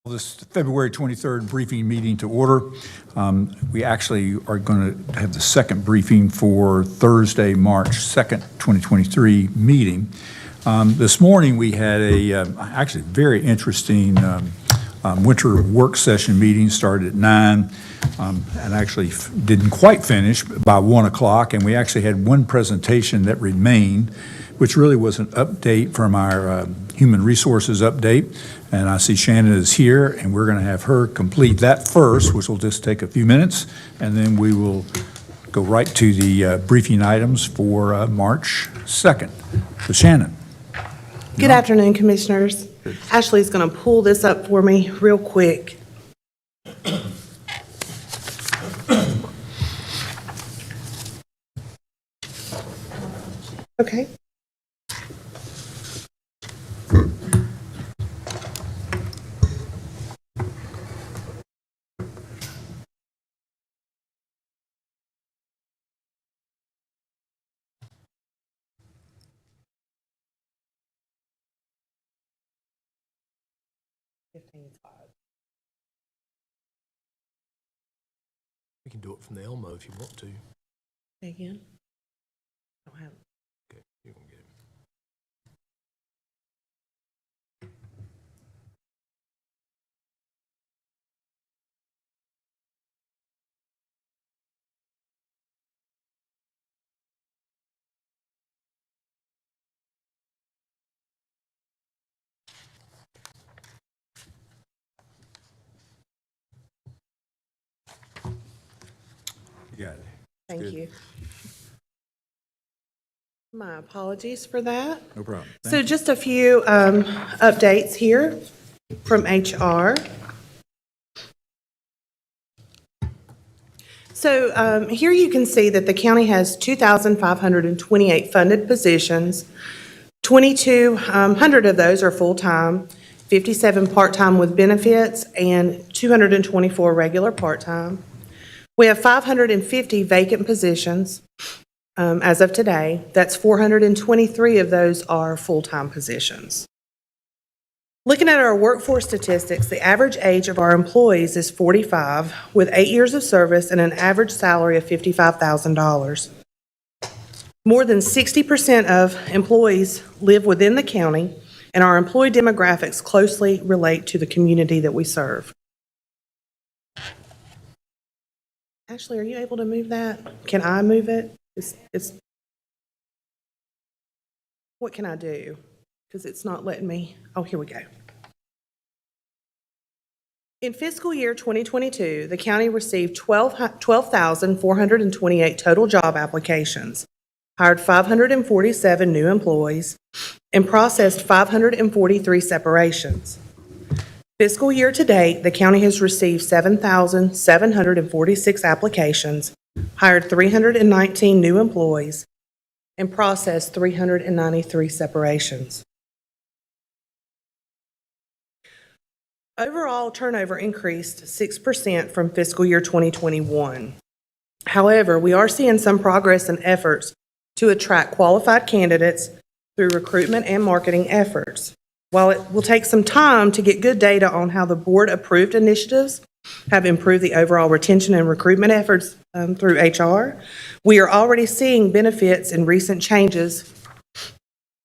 This February 23rd briefing meeting to order. We actually are going to have the second briefing for Thursday, March 2nd, 2023 meeting. This morning we had a actually very interesting winter work session meeting. Started at 9 and actually didn't quite finish by 1 o'clock, and we actually had one presentation that remained, which really was an update from our human resources update. And I see Shannon is here, and we're going to have her complete that first, which will just take a few minutes, and then we will go right to the briefing items for March 2nd. So Shannon. Good afternoon, Commissioners. Ashley's going to pull this up for me real quick. Okay. We can do it from the Elmo if you want to. Say again. I don't have. Okay, you can get it. You got it. Thank Good. you. My apologies for that. No problem. So just a few updates here from HR. So here you can see that the county has 2,528 funded positions. 2,200 of those are full-time, 57 part-time with benefits, and 224 regular part-time. We have 550 vacant positions as of today. That's 423 of those are full-time positions. Looking at our workforce statistics, the average age of our employees is 45, with 8 years of service and an average salary of $55,000. More than 60% of employees live within the county, and our employee demographics closely relate to the community that we serve. Ashley, are you able to move that? Can I move it? What can I do? Because it's not letting me. Oh, here we go. In fiscal year 2022, the county received 12,428 total job applications, hired 547 new employees, and processed 543 separations. Fiscal year to date, the county has received 7,746 applications, hired 319 new employees, and processed 393 separations. Overall turnover increased 6% from fiscal year 2021. However, we are seeing some progress in efforts to attract qualified candidates through recruitment and marketing efforts. While it will take some time to get good data on how the board-approved initiatives have improved the overall retention and recruitment efforts through HR, we are already seeing benefits in recent changes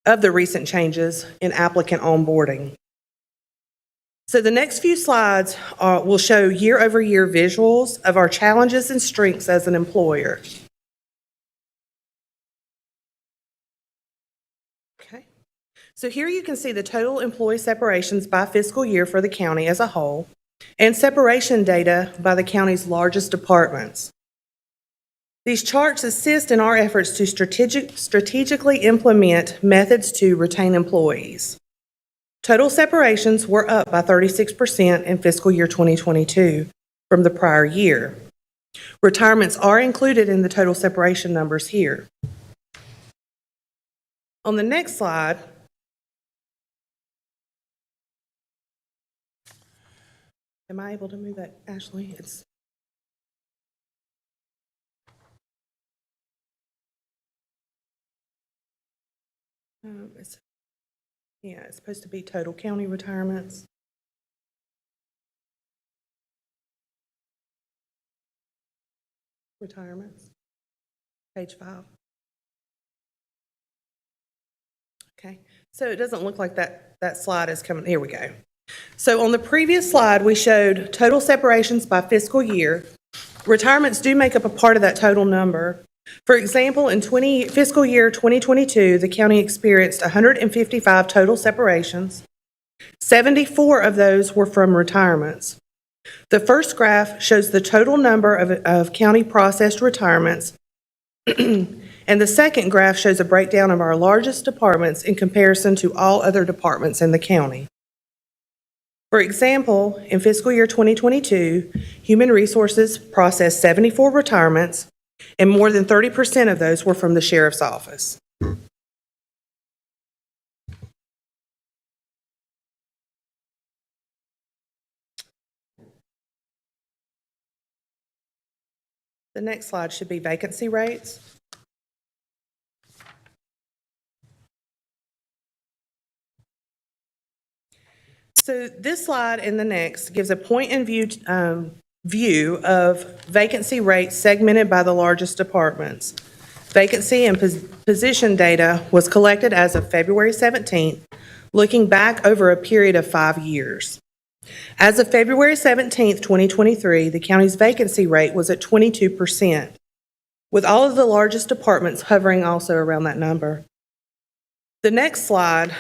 in applicant onboarding. So the next few slides will show year-over-year visuals of our challenges and strengths as an employer. Okay. So here you can see the total employee separations by fiscal year for the county as a whole, and separation data by the county's largest departments. These charts assist in our efforts to strategically implement methods to retain employees. Total separations were up by 36% in fiscal year 2022 from the prior year. Retirements are included in the total separation numbers here. On the next slide, am I able to move that, Ashley? It's supposed to be total county retirements. retirements. Page 5. Okay, so it doesn't look like that slide is coming. Here we go. So on the previous slide, we showed total separations by fiscal year. Retirements do make up a part of that total number. For example, in fiscal year 2022, the county experienced 155 total separations. 74 of those were from retirements. The first graph shows the total number of county processed retirements, and the second graph shows a breakdown of our largest departments in comparison to all other departments in the county. For example, in fiscal year 2022, Human Resources processed 74 retirements, and more than 30% of those were from the sheriff's office. The next slide should be vacancy rates. So this slide and the next gives a point and view of vacancy rates segmented by the largest departments. Vacancy and position data was collected as of February 17th, looking back over a period of 5 years. As of February 17th, 2023, the county's vacancy rate was at 22%, with all of the largest departments hovering also around that number. The next slide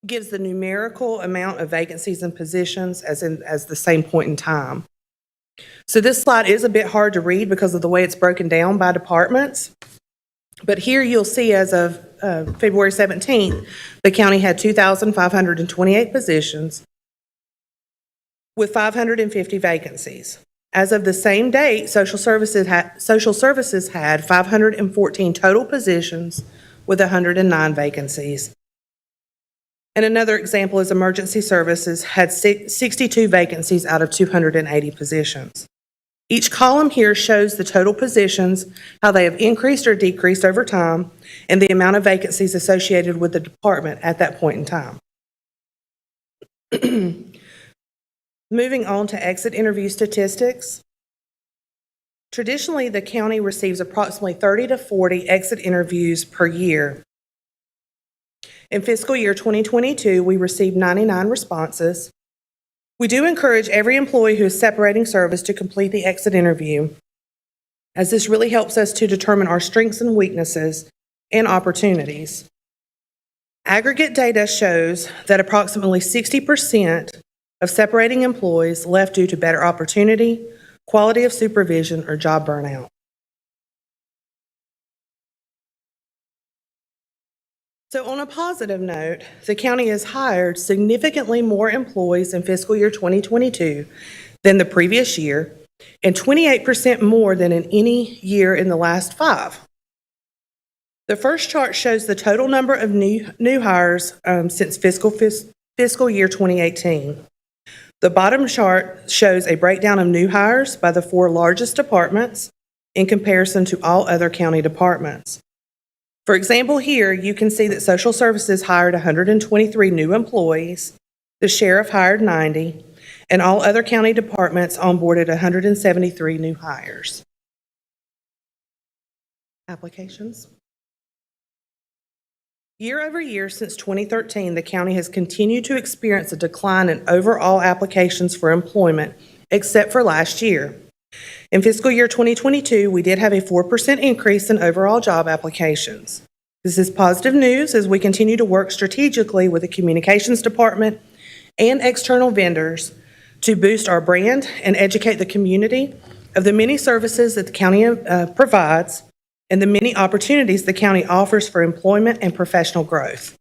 gives the numerical amount of vacancies and positions as the same point in time. So this slide is a bit hard to read because of the way it's broken down by departments. But here you'll see as of February 17th, the county had 2,528 positions with 550 vacancies. As of the same date, Social Services had 514 total positions with 109 vacancies. And another example is Emergency Services had 62 vacancies out of 280 positions. Each column here shows the total positions, how they have increased or decreased over time, and the amount of vacancies associated with the department at that point in time. Moving on to exit interview statistics. Traditionally, the county receives approximately 30 to 40 exit interviews per year. In fiscal year 2022, we received 99 responses. We do encourage every employee who is separating service to complete the exit interview, as this really helps us to determine our strengths and weaknesses and opportunities. Aggregate data shows that approximately 60% of separating employees left due to better opportunity, quality of supervision, or job burnout. So on a positive note, the county has hired significantly more employees in fiscal year 2022 than the previous year, and 28% more than in any year in the last 5. The first chart shows the total number of new hires since fiscal year 2018. The bottom chart shows a breakdown of new hires by the 4 largest departments in comparison to all other county departments. For example, here you can see that Social Services hired 123 new employees, the sheriff hired 90, and all other county departments onboarded 173 new hires. Applications. Year over year since 2013, the county has continued to experience a decline in overall applications for employment, except for last year. In fiscal year 2022, we did have a 4% increase in overall job applications. This is positive news as we continue to work strategically with the communications department and external vendors to boost our brand and educate the community of the many services that the county provides and the many opportunities the county offers for employment and professional growth.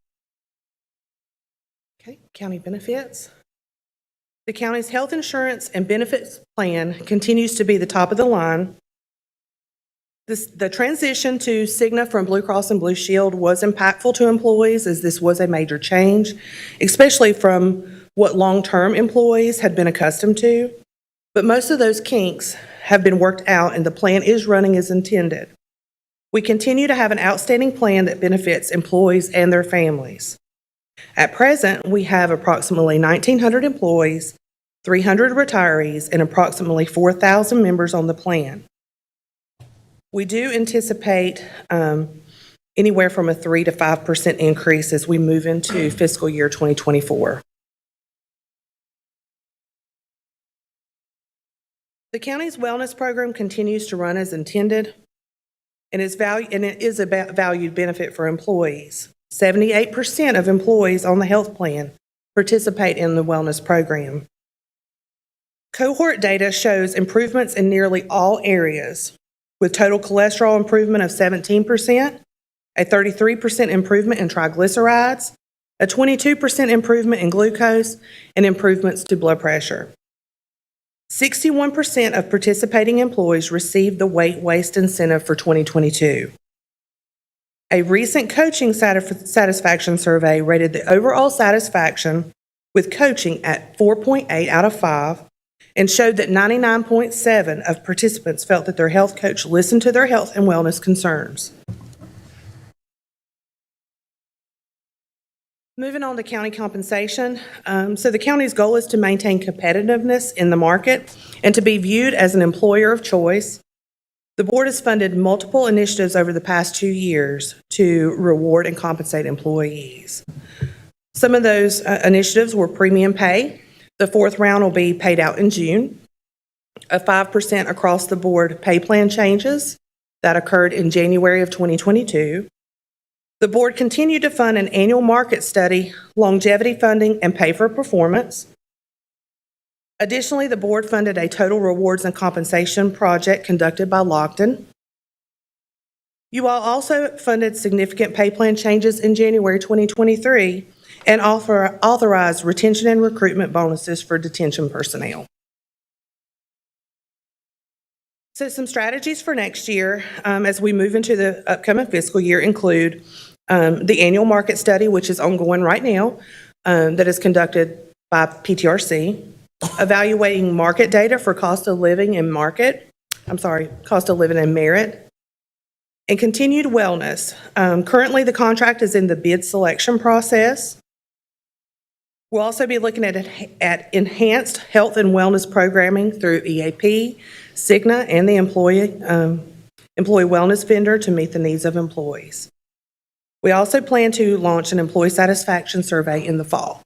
Okay, county benefits. The county's health insurance and benefits plan continues to be the top of the line. The transition to Cigna from Blue Cross and Blue Shield was impactful to employees, as this was a major change, especially from what long-term employees had been accustomed to. But most of those kinks have been worked out and the plan is running as intended. We continue to have an outstanding plan that benefits employees and their families. At present, we have approximately 1,900 employees 300 retirees, and approximately 4,000 members on the plan. We do anticipate anywhere from a 3 to 5% increase as we move into fiscal year 2024. The county's wellness program continues to run as intended, and it is a valued benefit for employees. 78% of employees on the health plan participate in the wellness program. Cohort data shows improvements in nearly all areas, with total cholesterol improvement of 17%, a 33% improvement in triglycerides, a 22% improvement in glucose, and improvements to blood pressure. 61% of participating employees received the weight waste incentive for 2022. A recent coaching satisfaction survey rated the overall satisfaction with coaching at 4.8 out of 5 and showed that 99.7% of participants felt that their health coach listened to their health and wellness concerns. Moving on to county compensation. So the county's goal is to maintain competitiveness in the market and to be viewed as an employer of choice. The board has funded multiple initiatives over the past 2 years to reward and compensate employees. Some of those initiatives were premium pay. The fourth round will be paid out in June. A 5% across the board pay plan changes that occurred in January of 2022. The board continued to fund an annual market study, longevity funding, and pay for performance. Additionally, the board funded a total rewards and compensation project conducted by Lockton. You all also funded significant pay plan changes in January 2023 and authorized retention and recruitment bonuses for detention personnel. So some strategies for next year as we move into the upcoming fiscal year include the annual market study, which is ongoing right now, that is conducted by PTRC, evaluating market data for cost of living and merit, and continued wellness. Currently, the contract is in the bid selection process. We'll also be looking at enhanced health and wellness programming through EAP, Cigna, and the employee wellness vendor to meet the needs of employees. We also plan to launch an employee satisfaction survey in the fall.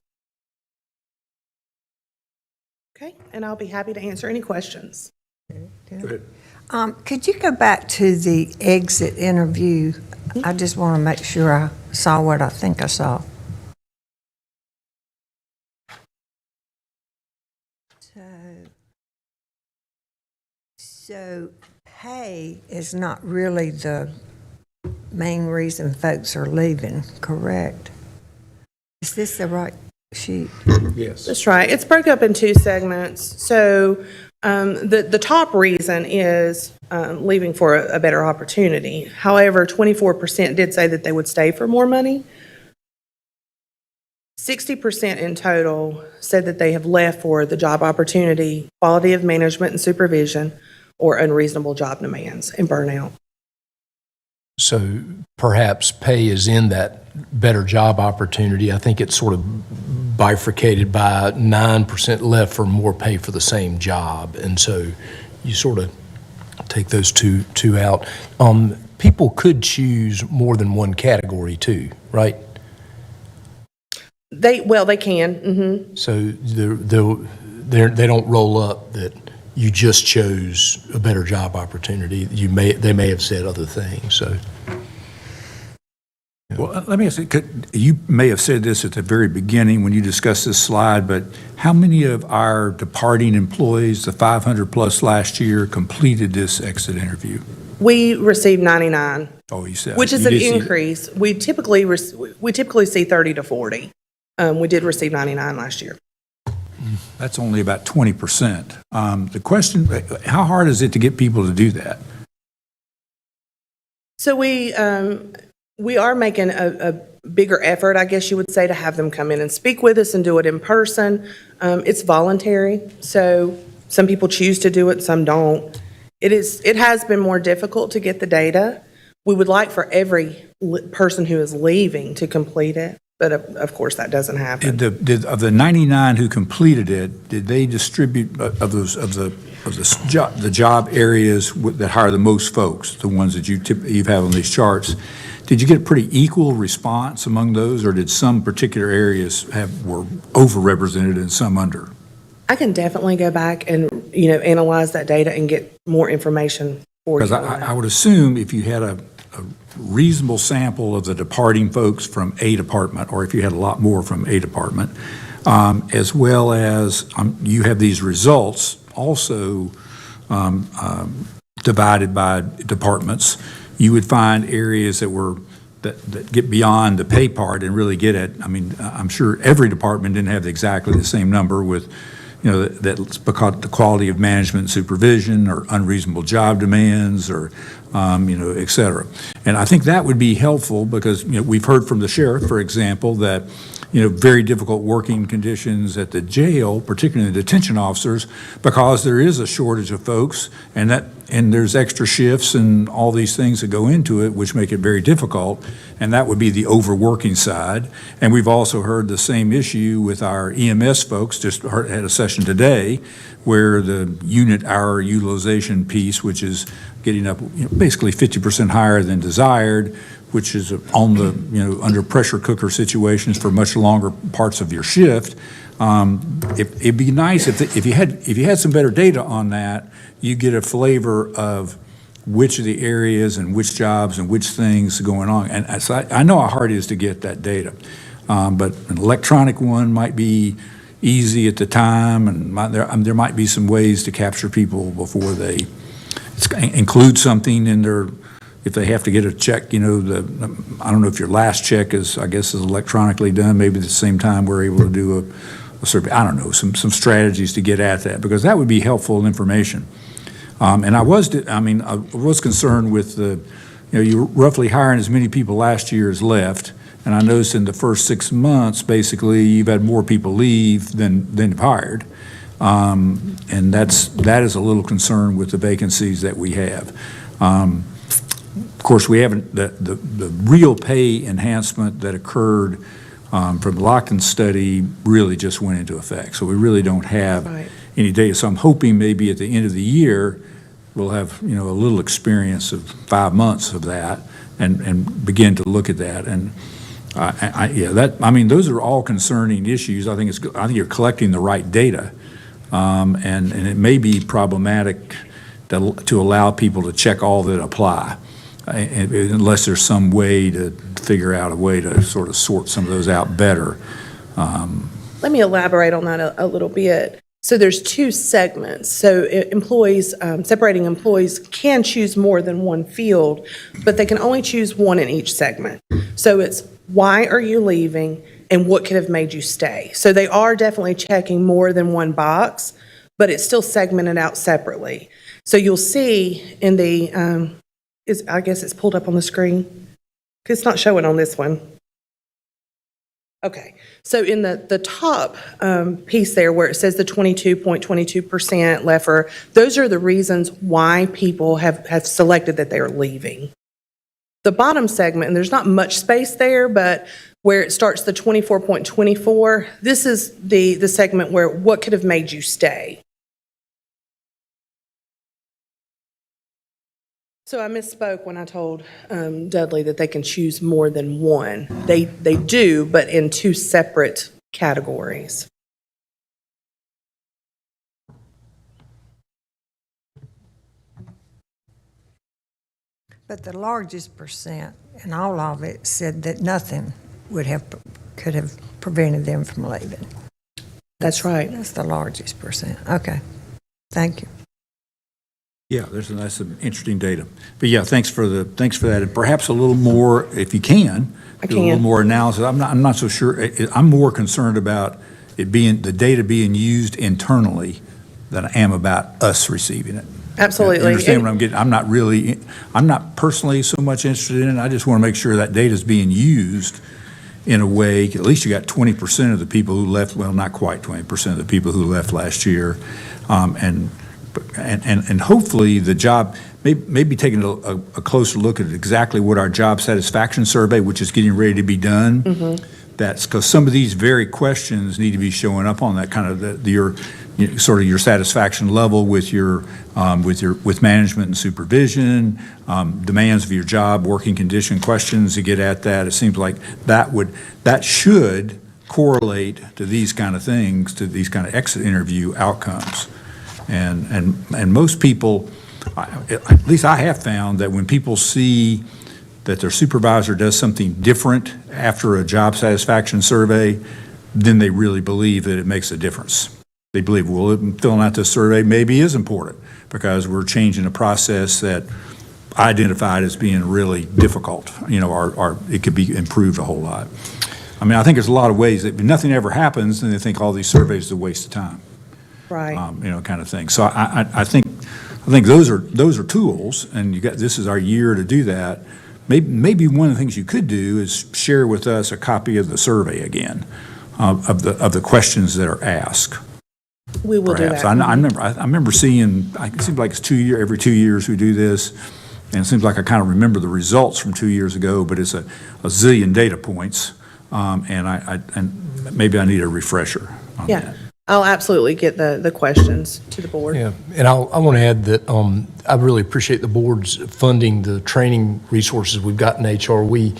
Okay, and I'll be happy to answer any questions. Good. Could you go back to the exit interview? I just want to make sure I saw what I think I saw. So pay is not really the main reason folks are leaving, correct? Is this the right sheet? Yes. That's right. It's broke up in two segments. So the top reason is leaving for a better opportunity. However, 24% did say that they would stay for more money. 60% in total said that they have left for the job opportunity, quality of management and supervision, or unreasonable job demands and burnout. So perhaps pay is in that better job opportunity. I think it's sort of bifurcated by 9% left for more pay for the same job. And so you sort of take those two out. People could choose more than one category too, right? They can. Mm-hmm. So they don't roll up that you just chose a better job opportunity. They may have said other things. So, Well, let me ask you, you may have said this at the very beginning when you discussed this slide, but how many of our departing employees, the 500 plus last year, completed this exit interview? We received 99, Oh, you said. which is you an did see- increase. We typically see 30 to 40. We did receive 99 last year. That's only about 20%. The question, how hard is it to get people to do that? So we are making a bigger effort, I guess you would say, to have them come in and speak with us and do it in person. It's voluntary, so some people choose to do it, some don't. It has been more difficult to get the data. We would like for every person who is leaving to complete it. But of course, that doesn't happen. Of the 99 who completed it, did they distribute the job areas that hire the most folks, the ones that you have on these charts? Did you get a pretty equal response among those, or did some particular areas were overrepresented and some under? I can definitely go back and, analyze that data and get more information for you. Because I would assume if you had a reasonable sample of the departing folks from a department, or if you had a lot more from a department, as well as you have these results also divided by departments, you would find areas that get beyond the pay part and really get at, I'm sure every department didn't have exactly the same number with, that's because the quality of management and supervision or unreasonable job demands or, et cetera. And I think that would be helpful because, we've heard from the sheriff, for example, that, very difficult working conditions at the jail, particularly the detention officers, because there is a shortage of folks and there's extra shifts and all these things that go into it, which make it very difficult. And that would be the overworking side. And we've also heard the same issue with our EMS folks, had a session today where the unit hour utilization piece, which is getting up basically 50% higher than desired, which is on the, under pressure cooker situations for much longer parts of your shift. It'd be nice if you had some better data on that, you get a flavor of which of the areas and which jobs and which things going on. And so I know how hard it is to get that data, but an electronic one might be easy at the time, and there might be some ways to capture people before they include something in their. If they have to get a check, I don't know if your last check is electronically done. Maybe at the same time we're able to do a survey. I don't know, some strategies to get at that, because that would be helpful information. And I was concerned with you're roughly hiring as many people last year as left. And I noticed in the first 6 months, basically, you've had more people leave than you've hired. And that is a little concern with the vacancies that we have. Of course, we haven't, the real pay enhancement that occurred from the Lockton study really just went into effect. So we really don't have any data. So I'm hoping maybe at the end of the year, we'll have, a little experience of 5 months of that and begin to look at that. And those are all concerning issues. I think you're collecting the right data. And it may be problematic to allow people to check all that apply. Unless there's some way to figure out a way to sort of sort some of those out better. Let me elaborate on that a little bit. So there's two segments. So employees, separating employees can choose more than one field, but they can only choose one in each segment. So it's why are you leaving and what could have made you stay? So they are definitely checking more than one box, but it's still segmented out separately. So you'll see in the, I guess it's pulled up on the screen. It's not showing on this one. Okay, so in the top piece there where it says the 22.22% LEFR, those are the reasons why people have selected that they are leaving. The bottom segment, and there's not much space there, but where it starts the 24.24, this is the segment where what could have made you stay. So I misspoke when I told Dudley that they can choose more than one. They do, but in two separate categories. But the largest percent in all of it said that nothing could have prevented them from leaving. That's right. That's the largest percent. Okay, thank you. Yeah, that's some interesting data. But yeah, thanks for that. And perhaps a little more, if you can, do a little more analysis. I'm not so sure. I'm more concerned about the data being used internally than I am about us receiving it. Absolutely. You understand what I'm getting? I'm not personally so much interested in it. I just want to make sure that data is being used in a way, at least you got 20% of the people who left, well, not quite 20% of the people who left last year, and hopefully the job, maybe taking a closer look at exactly what our job satisfaction survey, which is getting ready to be done, that's, because some of these very questions need to be showing up on that kind of your sort of your satisfaction level with with management and supervision, demands of your job, working condition questions to get at that. It seems like that should correlate to these kind of things, to these kind of exit interview outcomes. And most people, at least I have found that when people see that their supervisor does something different after a job satisfaction survey, then they really believe that it makes a difference. They believe, well, filling out this survey maybe is important because we're changing a process that I identified as being really difficult, or it could be improved a whole lot. I mean, I think there's a lot of ways that if nothing ever happens, then they think all these surveys are a waste of time. Right. Kind of thing. So I think those are tools, and this is our year to do that. Maybe one of the things you could do is share with us a copy of the survey again, of the questions that are asked. We will Perhaps. do that. I remember seeing. It seems like it's every 2 years we do this, and it seems like I kind of remember the results from 2 years ago. But it's a zillion data points, and maybe I need a refresher on Yeah. that. I'll absolutely get the questions to the board. Yeah, and I want to add that I really appreciate the board's funding the training resources we've got in HR. We,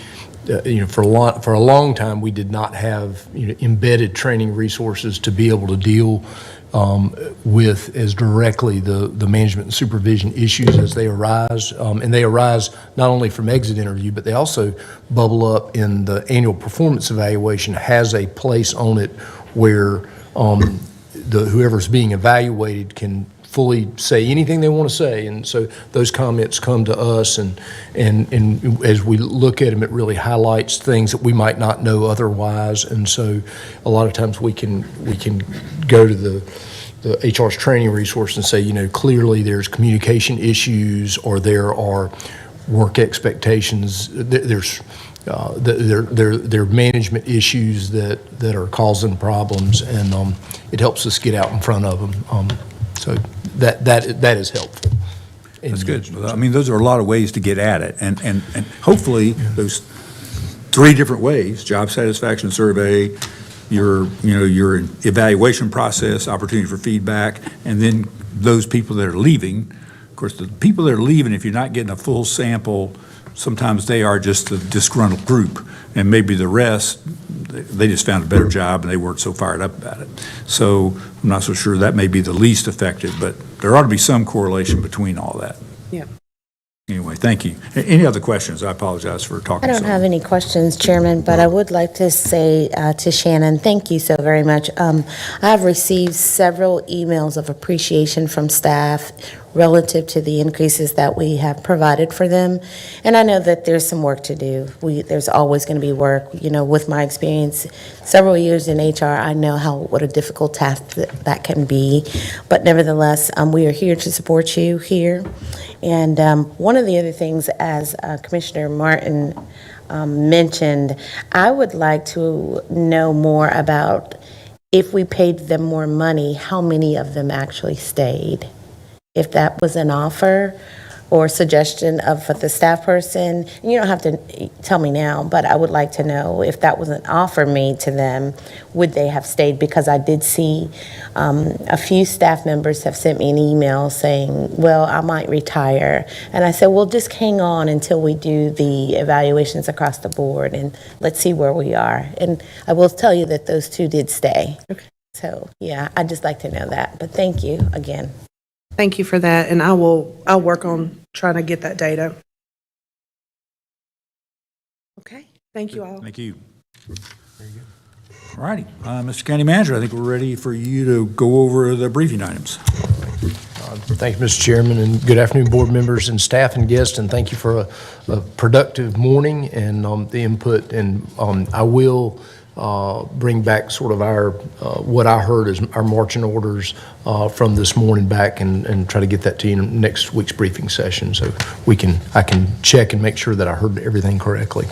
for a long time, we did not have embedded training resources to be able to deal with as directly the management and supervision issues as they arise. And they arise not only from exit interview, but they also bubble up in the annual performance evaluation. Has a place on it where whoever's being evaluated can fully say anything they want to say, and so those comments come to us, and as we look at them, it really highlights things that we might not know otherwise, and so a lot of times we can go to the HR's training resource and say, clearly there's communication issues, or there are work expectations, there's there are management issues that are causing problems, and it helps us get out in front of them. So that is helpful. That's good. I mean, those are a lot of ways to get at it, and hopefully those 3 different ways: job satisfaction survey, your evaluation process, opportunity for feedback, and then those people that are leaving. Of course, the people that are leaving, if you're not getting a full sample, sometimes they are just a disgruntled group, and maybe the rest, they just found a better job and they weren't so fired up about it. So I'm not so sure that may be the least effective, but there ought to be some correlation between all that. Yeah. Anyway, thank you. Any other questions? I apologize for I talking don't so have any questions, Chairman, but I would like to say to Shannon, thank you so very much. I've received several emails of appreciation from staff relative to the increases that we have provided for them, and I know that there's some work to do. There's always going to be work. With my experience, several years in HR, I know what a difficult task that can be, but nevertheless, we are here to support you here. And one of the other things, as Commissioner Martin mentioned, I would like to know more about if we paid them more money, how many of them actually stayed? If that was an offer or suggestion of the staff person, and you don't have to tell me now, but I would like to know if that was an offer made to them, would they have stayed? Because I did see a few staff members have sent me an email saying, well, I might retire. And I said, well, just hang on until we do the evaluations across the board and let's see where we are. And I will tell you that those 2 did stay. Okay. So, yeah, I'd just like to know that. But thank you again. Thank you for that, and I'll work on trying to get that data. Okay, thank you all. Thank you. Very good. All righty. Mr. County Manager, I think we're ready for you to go over the briefing items. Thank you, Mr. Chairman, and good afternoon, board members and staff and guests, and thank you for a productive morning and the input. And I will bring back sort of our, what I heard as our marching orders from this morning back and try to get that to you in next week's briefing session so I can check and make sure that I heard everything correctly.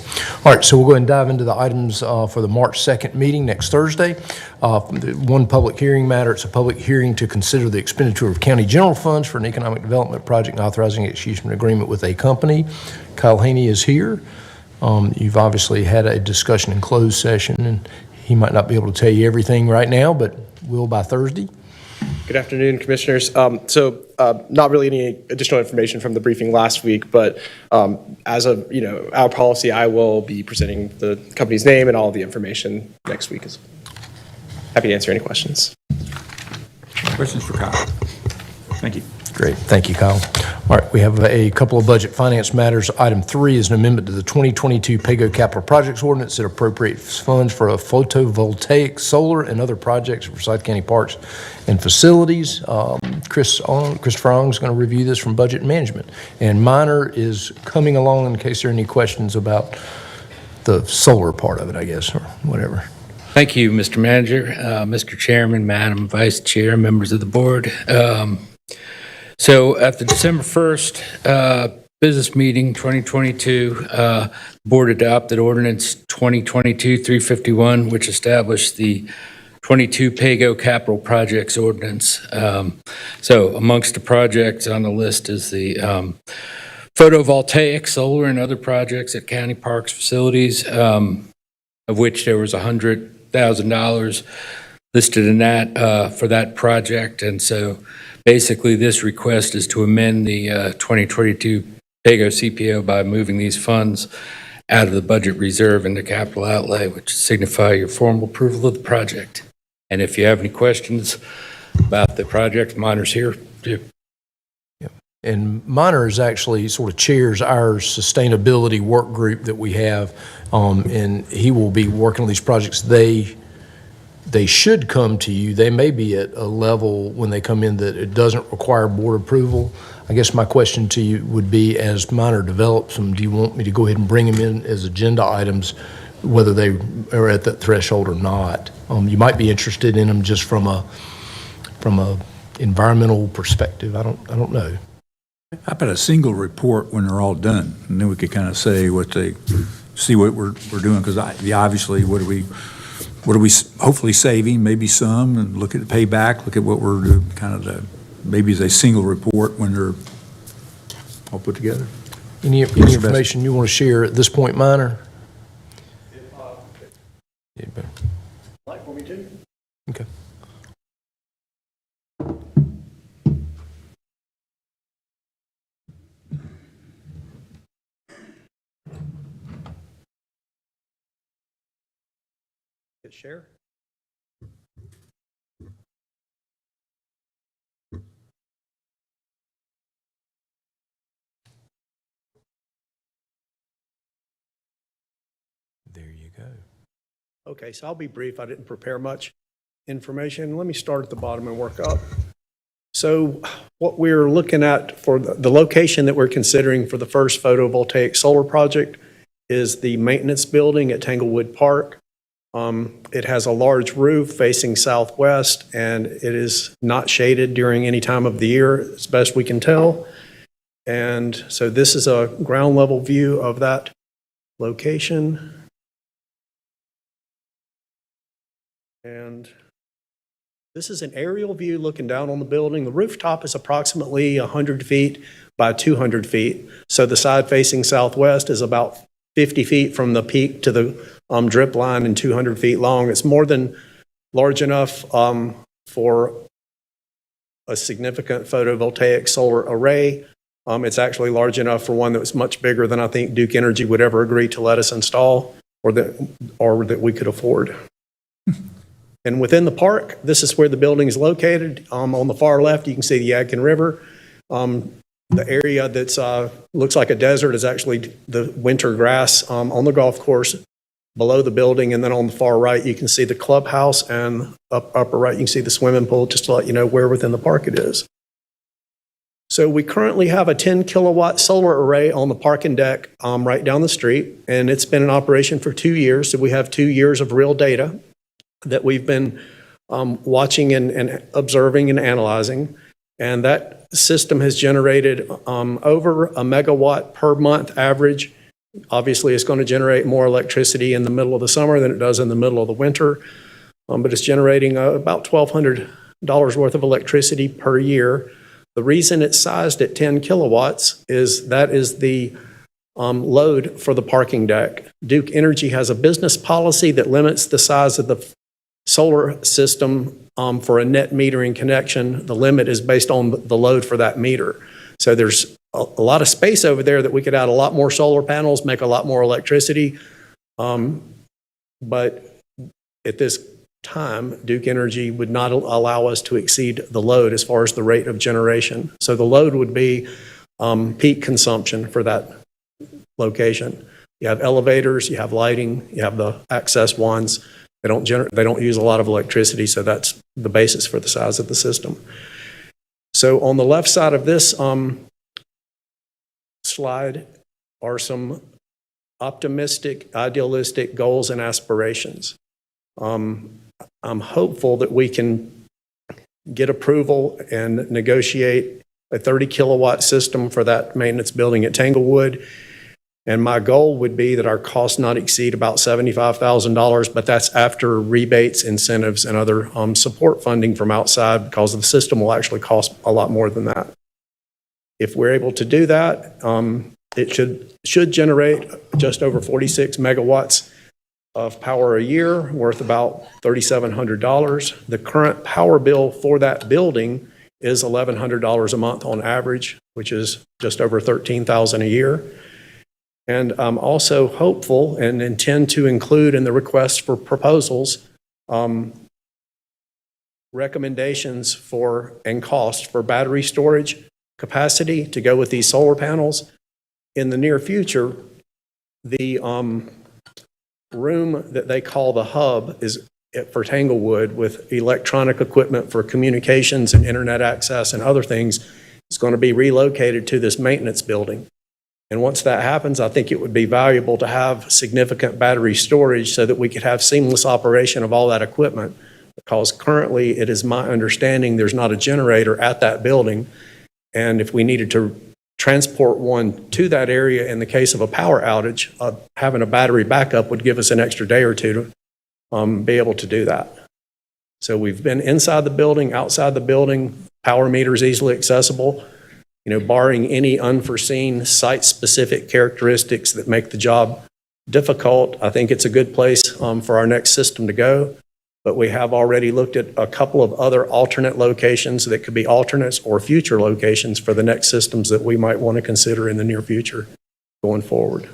All right, so we'll go ahead and dive into the items for the March 2nd meeting next Thursday. One public hearing matter, it's a public hearing to consider the expenditure of county general funds for an economic development project and authorizing execution agreement with a company. Kyle Haney is here. You've obviously had a discussion in closed session, and he might not be able to tell you everything right now, but will by Thursday. Good afternoon, Commissioners. Not really any additional information from the briefing last week, but as of, our policy, I will be presenting the company's name and all the information next week. Happy to answer any questions. Questions for Kyle? Thank you. Great, thank you, Kyle. All right, we have a couple of budget finance matters. Item 3 is an amendment to the 2022 PAYGO Capital Projects Ordinance that appropriates funds for a photovoltaic, solar, and other projects for Forsyth County parks and facilities. Christopher Ong is going to review this from Budget and Management. And Minor is coming along in case there are any questions about the solar part of it, I guess, or whatever. Thank you, Mr. Manager, Mr. Chairman, Madam Vice Chair, members of the board. So at the December 1st business meeting, 2022, the board adopted ordinance 2022-351, which established the 22 PAYGO capital projects ordinance. So amongst the projects on the list is the photovoltaic, solar, and other projects at county parks facilities, of which there was $100,000 listed in that for that project. And so basically, this request is to amend the 2022 PAYGO CPO by moving these funds out of the budget reserve into capital outlay, which signify your formal approval of the project. And if you have any questions about the project, Minor's here too. And Minor is actually sort of chairs our sustainability work group that we have, and he will be working on these projects. They should come to you. They may be at a level when they come in that it doesn't require board approval. I guess my question to you would be, as Minor develops them, do you want me to go ahead and bring them in as agenda items, whether they are at that threshold or not? You might be interested in them just from a environmental perspective. I don't know. How about a single report when they're all done? And then we could kind of say see what we're doing, because obviously, what are we hopefully saving, maybe some, and look at the payback, look at what we're doing, kind of maybe as a single report when they're all put together. Any information you want to share at this point, Minor? Like for me to? Okay. Hit share. There you go. Okay, so I'll be brief. I didn't prepare much information. Let me start at the bottom and work up. So what we're looking at for the location that we're considering for the first photovoltaic solar project is the maintenance building at Tanglewood Park. It has a large roof facing southwest, and it is not shaded during any time of the year, as best we can tell. And so this is a ground level view of that location. And this is an aerial view looking down on the building. The rooftop is approximately 100 feet by 200 feet. So the side facing southwest is about 50 feet from the peak to the drip line and 200 feet long. It's more than large enough for a significant photovoltaic solar array. It's actually large enough for one that was much bigger than I think Duke Energy would ever agree to let us install or that we could afford. And within the park, this is where the building is located. On the far left, you can see the Yadkin River. The area that's looks like a desert is actually the winter grass on the golf course below the building. And then on the far right, you can see the clubhouse, and upper right, you can see the swimming pool, just to let you know where within the park it is. So we currently have a 10 kilowatt solar array on the parking deck right down the street, and it's been in operation for 2 years. So we have 2 years of real data that we've been watching and observing and analyzing. And that system has generated over a megawatt per month average. Obviously, it's going to generate more electricity in the middle of the summer than it does in the middle of the winter. But it's generating about $1,200 worth of electricity per year. The reason it's sized at 10 kilowatts is that is the load for the parking deck. Duke Energy has a business policy that limits the size of the solar system for a net metering connection. The limit is based on the load for that meter. So there's a lot of space over there that we could add a lot more solar panels, make a lot more electricity. But at this time, Duke Energy would not allow us to exceed the load as far as the rate of generation. So the load would be peak consumption for that location. You have elevators, you have lighting, you have the access ones. They don't use a lot of electricity, so that's the basis for the size of the system. So on the left side of this slide are some optimistic, idealistic goals and aspirations. I'm hopeful that we can get approval and negotiate a 30 kilowatt system for that maintenance building at Tanglewood. And my goal would be that our costs not exceed about $75,000, but that's after rebates, incentives, and other support funding from outside, because the system will actually cost a lot more than that. If we're able to do that, it should generate just over 46 megawatts of power a year, worth about $3,700. The current power bill for that building is $1,100 a month on average, which is just over $13,000 a year. And I'm also hopeful and intend to include in the request for proposals recommendations for and cost for battery storage capacity to go with these solar panels. In the near future, the room that they call the hub is for Tanglewood, with electronic equipment for communications and internet access and other things, is going to be relocated to this maintenance building. And once that happens, I think it would be valuable to have significant battery storage so that we could have seamless operation of all that equipment, because currently it is my understanding there's not a generator at that building. And if we needed to transport one to that area in the case of a power outage, having a battery backup would give us an extra day or two to be able to do that. So we've been inside the building, outside the building, power meters easily accessible. Barring any unforeseen site-specific characteristics that make the job difficult, I think it's a good place for our next system to go. But we have already looked at a couple of other alternate locations that could be alternates or future locations for the next systems that we might want to consider in the near future going forward.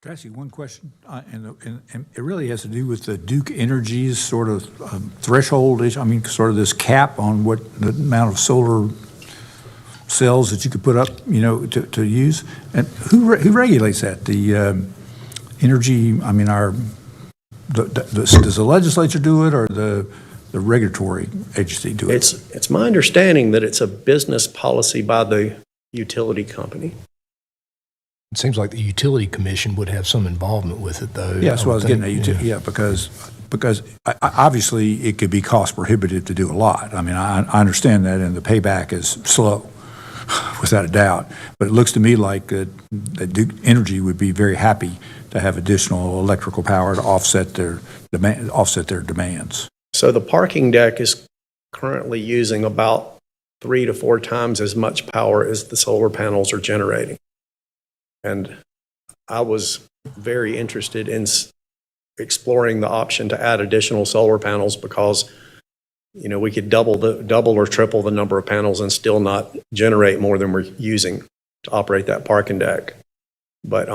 Can I ask you one question? And it really has to do with the Duke Energy's sort of threshold, sort of this cap on what the amount of solar cells that you could put up, to use. And who regulates that? The energy, does the legislature do it, or the regulatory agency do it? It's my understanding that it's a business policy by the utility company. It seems like the Utility Commission would have some involvement with it, though. Yeah, that's what I was getting at. think, Yeah, because obviously it could be cost prohibitive to do a lot. I understand that, and the payback is slow, without a doubt. But it looks to me like that Duke Energy would be very happy to have additional electrical power to offset their demands. So the parking deck is currently using about 3 to 4 times as much power as the solar panels are generating. And I was very interested in exploring the option to add additional solar panels, because, we could double or triple the number of panels and still not generate more than we're using to operate that parking deck. But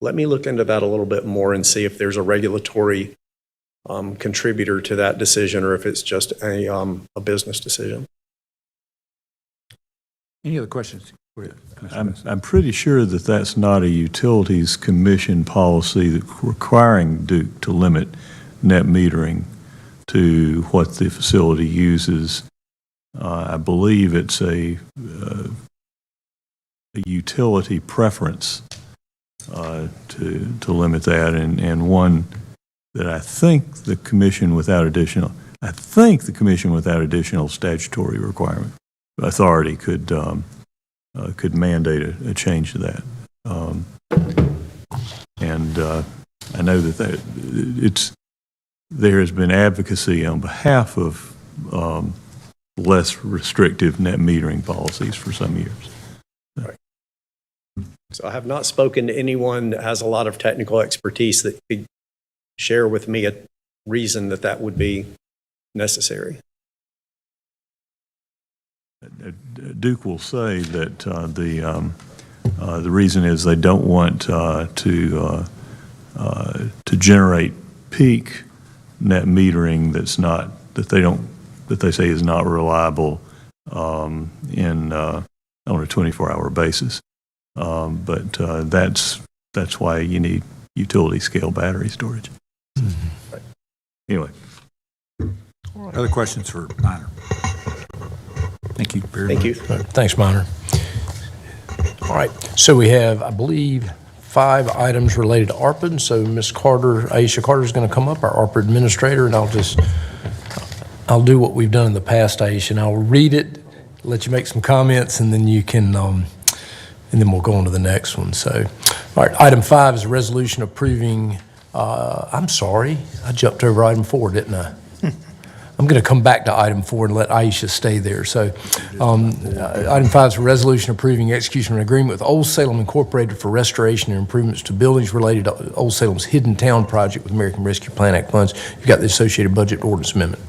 let me look into that a little bit more and see if there's a regulatory contributor to that decision, or if it's just a business decision. Any other questions? I'm pretty sure that that's not a Utilities Commission policy that requiring Duke to limit net metering to what the facility uses. I believe it's a utility preference to limit that, and one that I think the Commission without additional statutory requirement authority could mandate a change to that. I know that there has been advocacy on behalf of less restrictive net metering policies for some years. So I have not spoken to anyone that has a lot of technical expertise that could share with me a reason that that would be necessary. Duke will say that the reason is they don't want to generate peak net metering that they say is not reliable on a 24-hour basis. But that's why you need utility scale battery storage. Anyway. Other questions for Minor? Thank you very much. Thank you. Thanks, Minor. All right, so we have, I believe, 5 items related to ARPA. So Ms. Carter, Aisha Carter is going to come up, our ARPA administrator, and I'll do what we've done in the past, Aisha, and I'll read it, let you make some comments, and then you can, and then we'll go on to the next one. So, all right, item 5 is a resolution approving, I'm sorry, I jumped over item 4, didn't I? I'm going to come back to item 4 and let Aisha stay there. So, item 5 is a resolution approving execution of an agreement with Old Salem Incorporated for restoration and improvements to buildings related to Old Salem's Hidden Town project with American Rescue Plan Act funds. You've got the associated budget ordinance amendment.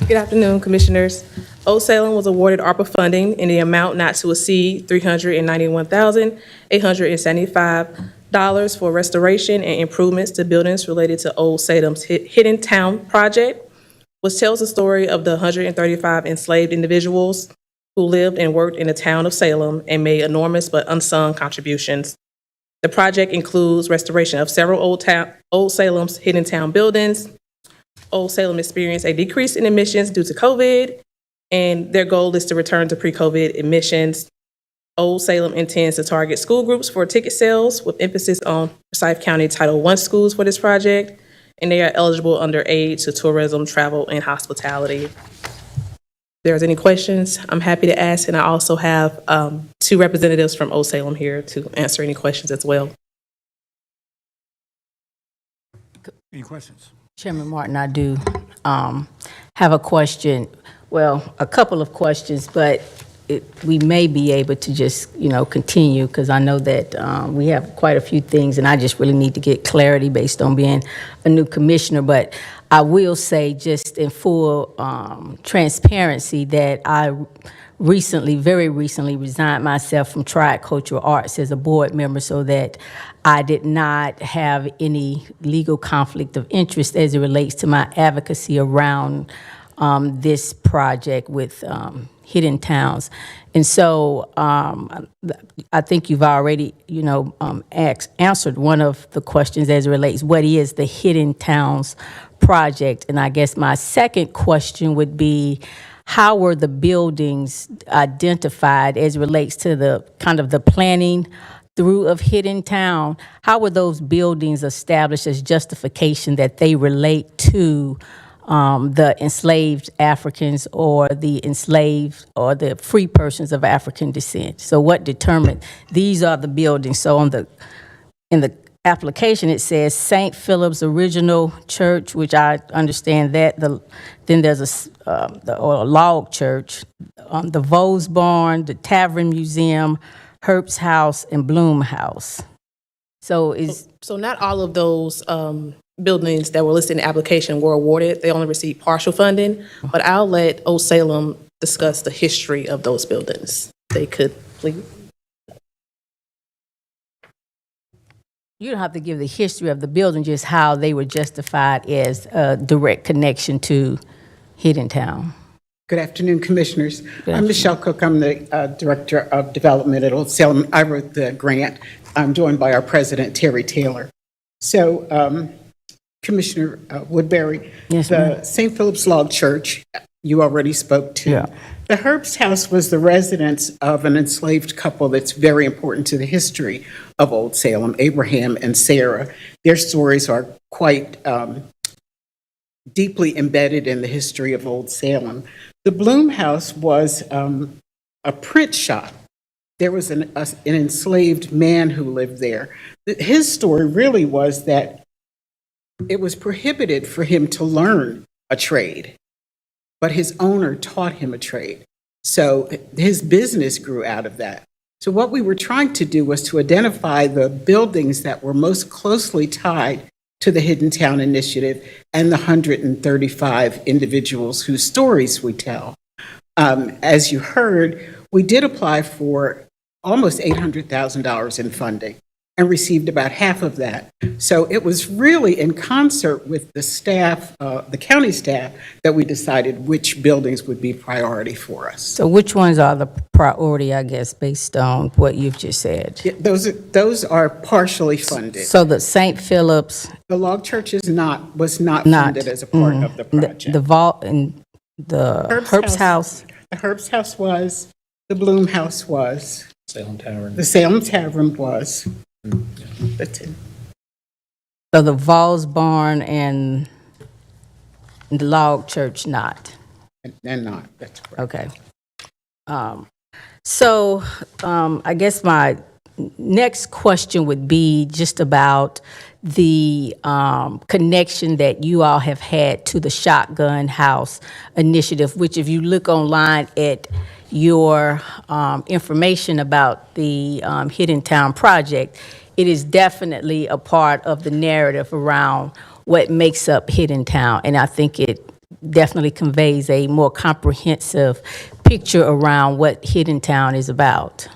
Good afternoon, Commissioners. Old Salem was awarded ARPA funding in the amount not to exceed $391,875 for restoration and improvements to buildings related to Old Salem's Hidden Town project, which tells the story of the 135 enslaved individuals who lived and worked in the town of Salem and made enormous but unsung contributions. The project includes restoration of several Old Salem's Hidden Town buildings. Old Salem experienced a decrease in emissions due to COVID, and their goal is to return to pre-COVID emissions. Old Salem intends to target school groups for ticket sales with emphasis on Forsyth County Title I schools for this project, and they are eligible under aid to tourism, travel, and hospitality. If there's any questions, I'm happy to ask, and I also have 2 representatives from Old Salem here to answer any questions as well. Any questions? Chairman Martin, I do have a question, well, a couple of questions, but we may be able to just, continue, because I know that we have quite a few things, and I just really need to get clarity based on being a new commissioner. But I will say, just in full transparency, that I very recently resigned myself from Triad Cultural Arts as a board member so that I did not have any legal conflict of interest as it relates to my advocacy around this project with Hidden Towns. And so I think you've already, answered one of the questions as it relates, what is the Hidden Towns project? And I guess my second question would be, how were the buildings identified as it relates to the kind of the planning through of Hidden Town? How were those buildings established as justification that they relate to the enslaved Africans or the enslaved or the free persons of African descent? So what determined these are the buildings? So in the application, it says St. Philip's Original Church, which I understand that. Then there's a log church, the Vos Barn, the Tavern Museum, Herbst House, and Bloom House. So not all of those buildings that were listed in the application were awarded. They only received partial funding, but I'll let Old Salem discuss the history of those buildings. They could, please. You don't have to give the history of the building, just how they were justified as a direct connection to Hidden Town. Good afternoon, Commissioners. I'm Michelle Cook. I'm the Director of Development at Old Salem. I wrote the grant. I'm joined by our President, Terry Taylor. So, Commissioner Woodbury, Yes, the ma'am. St. Philip's Log Church, you already spoke to. Yeah. The Herbst House was the residence of an enslaved couple that's very important to the history of Old Salem, Abraham and Sarah. Their stories are quite deeply embedded in the history of Old Salem. The Bloom House was a print shop. There was an enslaved man who lived there. His story really was that it was prohibited for him to learn a trade. but his owner taught him a trade. So his business grew out of that. So what we were trying to do was to identify the buildings that were most closely tied to the Hidden Town Initiative and the 135 individuals whose stories we tell. As you heard, we did apply for almost $800,000 in funding and received about half of that. So it was really in concert with the staff, the county staff, that we decided which buildings would be priority for us. So which ones are the priority, I guess, based on what you've just said? Yeah, those are partially funded. So the St. Philip's, The Log Church was not not. funded as a part of the project. The vault and the Herbst House. The Herbst House was, the Bloom House was, Salem Tavern. the Salem Tavern was. That's it. So the Vols Barn and the Log Church not. And not, that's correct. Okay. So I guess my next question would be just about the connection that you all have had to the Shotgun House Initiative, which if you look online at your information about the Hidden Town Project, it is definitely a part of the narrative around what makes up Hidden Town. And I think it definitely conveys a more comprehensive picture around what Hidden Town is about.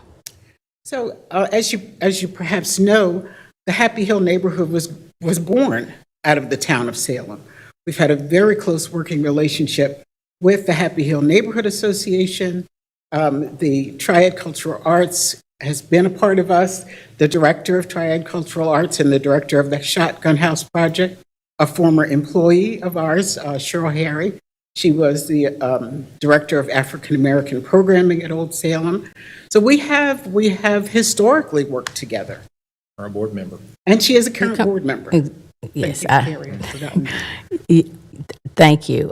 So as you perhaps know, the Happy Hill neighborhood was born out of the town of Salem. We've had a very close working relationship with the Happy Hill Neighborhood Association. The Triad Cultural Arts has been a part of us. The director of Triad Cultural Arts and the director of the Shotgun House Project, a former employee of ours, Cheryl Harry. She was the director of African American programming at Old Salem. So we have historically worked together. Our board member. And she is a current board member. Yes, Thank you, Carrie, I'd forgotten that. Thank you.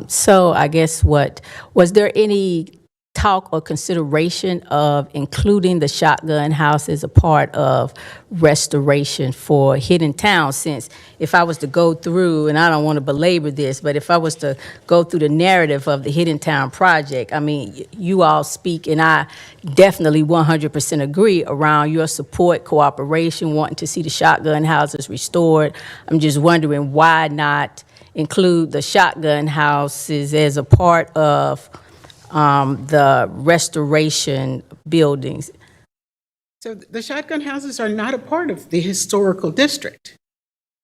So I guess was there any talk or consideration of including the Shotgun House as a part of restoration for Hidden Town? Since if I was to go through, and I don't want to belabor this, but if I was to go through the narrative of the Hidden Town Project, I mean, you all speak, and I definitely 100% agree around your support, cooperation, wanting to see the Shotgun Houses restored. I'm just wondering why not include the Shotgun Houses as a part of the restoration buildings. So the Shotgun Houses are not a part of the historical district.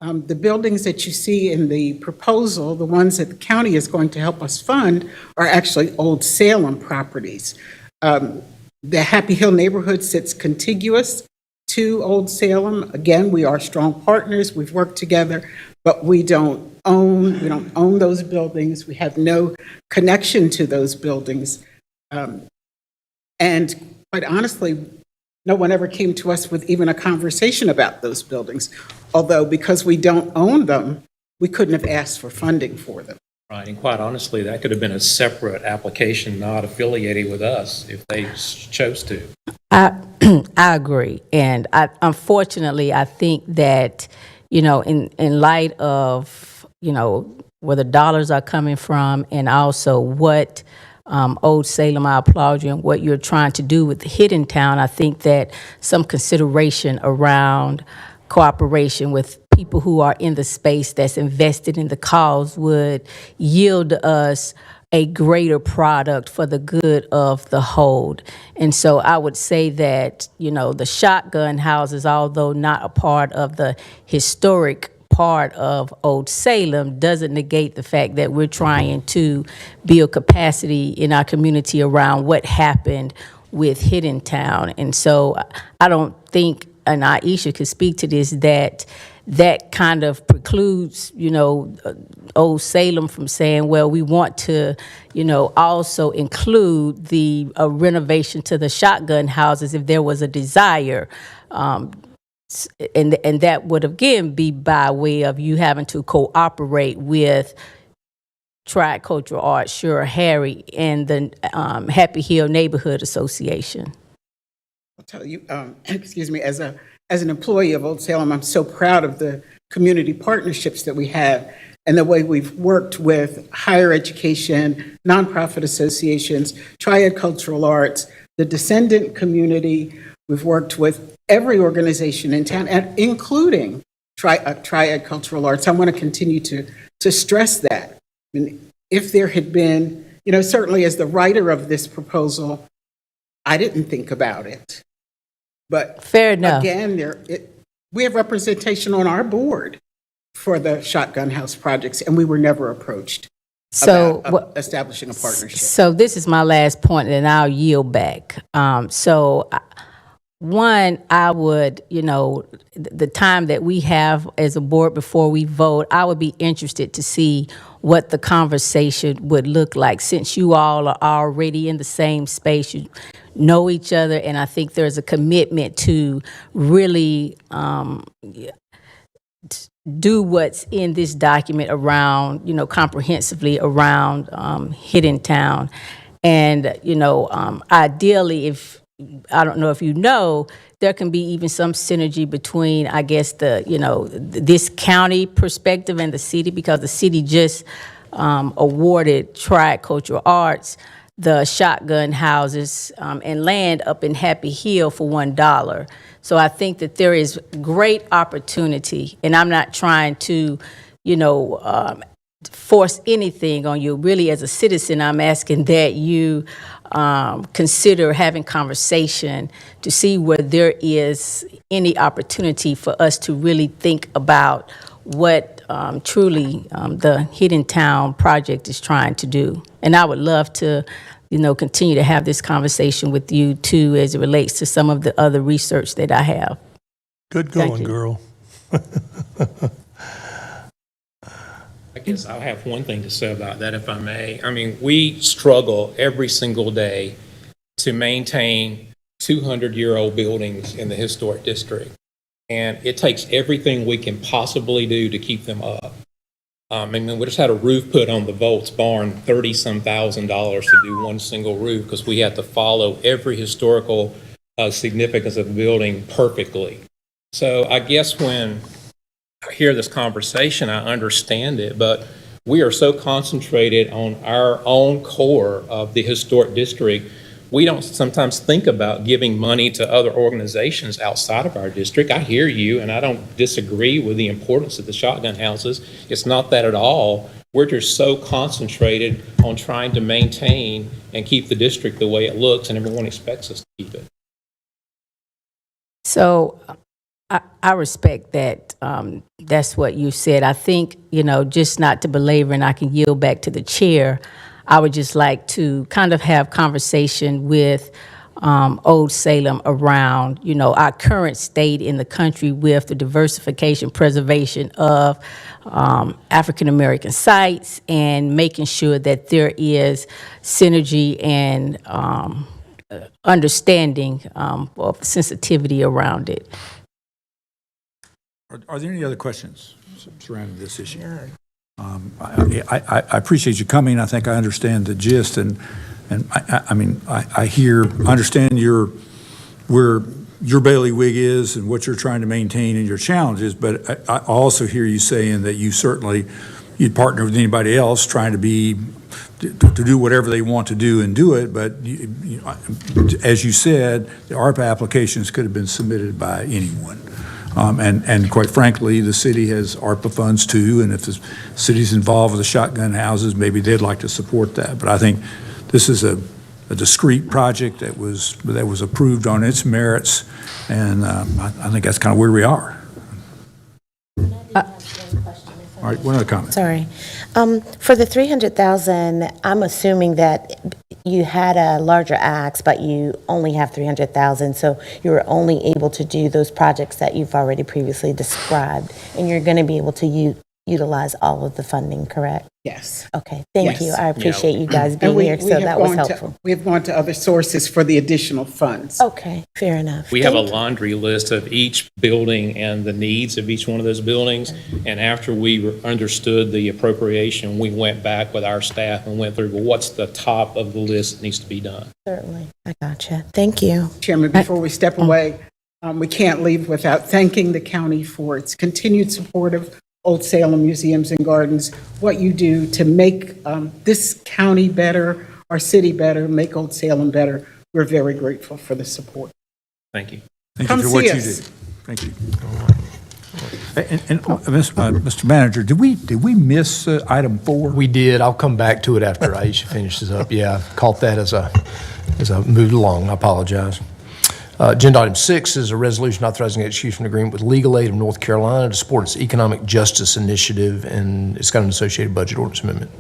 The buildings that you see in the proposal, the ones that the county is going to help us fund, are actually Old Salem properties. The Happy Hill neighborhood sits contiguous to Old Salem. Again, we are strong partners. We've worked together, but we don't own those buildings. We have no connection to those buildings. And quite honestly, no one ever came to us with even a conversation about those buildings. Although because we don't own them, we couldn't have asked for funding for them. Right, and quite honestly, that could have been a separate application, not affiliated with us, if they chose to. I agree. And unfortunately, I think that, in light of, where the dollars are coming from and also what Old Salem, I applaud you, and what you're trying to do with the Hidden Town, I think that some consideration around cooperation with people who are in the space that's invested in the cause would yield us a greater product for the good of the whole. And so I would say that, the Shotgun Houses, although not a part of the historic part of Old Salem, doesn't negate the fact that we're trying to build capacity in our community around what happened with Hidden Town. And so I don't think, and Aisha could speak to this, that kind of precludes, Old Salem from saying, well, we want to, also include the renovation to the Shotgun Houses if there was a desire. And that would, again, be by way of you having to cooperate with Triad Cultural Arts, Cheryl Harry, and the Happy Hill Neighborhood Association. I'll tell you, excuse me, as an employee of Old Salem, I'm so proud of the community partnerships that we have. and the way we've worked with higher education, nonprofit associations, Triad Cultural Arts, the descendant community. We've worked with every organization in town, and including Triad Cultural Arts. I want to continue to stress that. I mean, if there had been, certainly as the writer of this proposal, I didn't think about it. But Fair enough. again, we have representation on our board for the Shotgun House projects, and we were never approached So, about establishing a partnership. So this is my last point, and I'll yield back. One, I would, the time that we have as a board before we vote, I would be interested to see what the conversation would look like, since you all are already in the same space, you know each other, and I think there's a commitment to really do what's in this document around, comprehensively around Hidden Town. And, ideally, I don't know if there can be even some synergy between, I guess, this county perspective and the city, because the city just awarded Triad Cultural Arts the shotgun houses and land up in Happy Hill for $1. So I think that there is great opportunity, and I'm not trying to, force anything on you. Really, as a citizen, I'm asking that you consider having conversation to see where there is any opportunity for us to really think about what truly the Hidden Town project is trying to do. And I would love to, continue to have this conversation with you too, as it relates to some of the other research that I have. Good Thank going, you. girl. I guess I'll have one thing to say about that, if I may. I mean, we struggle every single day to maintain 200-year-old buildings in the historic district. And it takes everything we can possibly do to keep them up. We just had a roof put on the Volts barn, $30-some thousand to do one single roof, because we had to follow every historical significance of the building perfectly. So I guess when I hear this conversation, I understand it, but we are so concentrated on our own core of the historic district, we don't sometimes think about giving money to other organizations outside of our district. I hear you, and I don't disagree with the importance of the shotgun houses. It's not that at all. We're just so concentrated on trying to maintain and keep the district the way it looks, and everyone expects us to keep it. So I respect that. That's what you said. I think, just not to belabor, and I can yield back to the chair, I would just like to kind of have conversation with Old Salem around, our current state in the country with the diversification, preservation of African-American sites, and making sure that there is synergy and understanding of sensitivity around it. Are there any other questions surrounding this issue? No. I appreciate you coming. I think I understand the gist, and I understand where your bailiwick is and what you're trying to maintain and your challenges, but I also hear you saying that you'd partner with anybody else trying to do whatever they want to do and do it, but as you said, the ARPA applications could have been submitted by anyone. And quite frankly, the city has ARPA funds too, and if the city's involved with the shotgun houses, maybe they'd like to support that. But I think this is a discrete project that was approved on its merits, and I think that's kind of where we are. All right, one other comment. Sorry. For the $300,000, I'm assuming that you had a larger ask, but you only have $300,000, so you were only able to do those projects that you've already previously described, and you're going to be able to utilize all of the funding, correct? Yes. Okay, thank you. Yes. I appreciate you guys And being we here, so have that was gone to- helpful. We have gone to other sources for the additional funds. Okay, fair enough. We have a Thank you. laundry list of each building and the needs of each one of those buildings. And after we understood the appropriation, we went back with our staff and went through, well, what's the top of the list that needs to be done? Certainly, I gotcha. Thank you. Chairman, before we step away, we can't leave without thanking the county for its continued support of Old Salem Museums and Gardens, what you do to make this county better, our city better, make Old Salem better. We're very grateful for the support. Thank you. Thank Come you for what see you us. do. Thank you. And Mr. Manager, did we miss item 4? We did. I'll come back to it after Aisha finishes up. Yeah, I caught that as I moved along. I apologize. Agenda item 6 is a resolution authorizing execution agreement with Legal Aid of North Carolina to support its economic justice initiative, and it's got an associated budget ordinance amendment.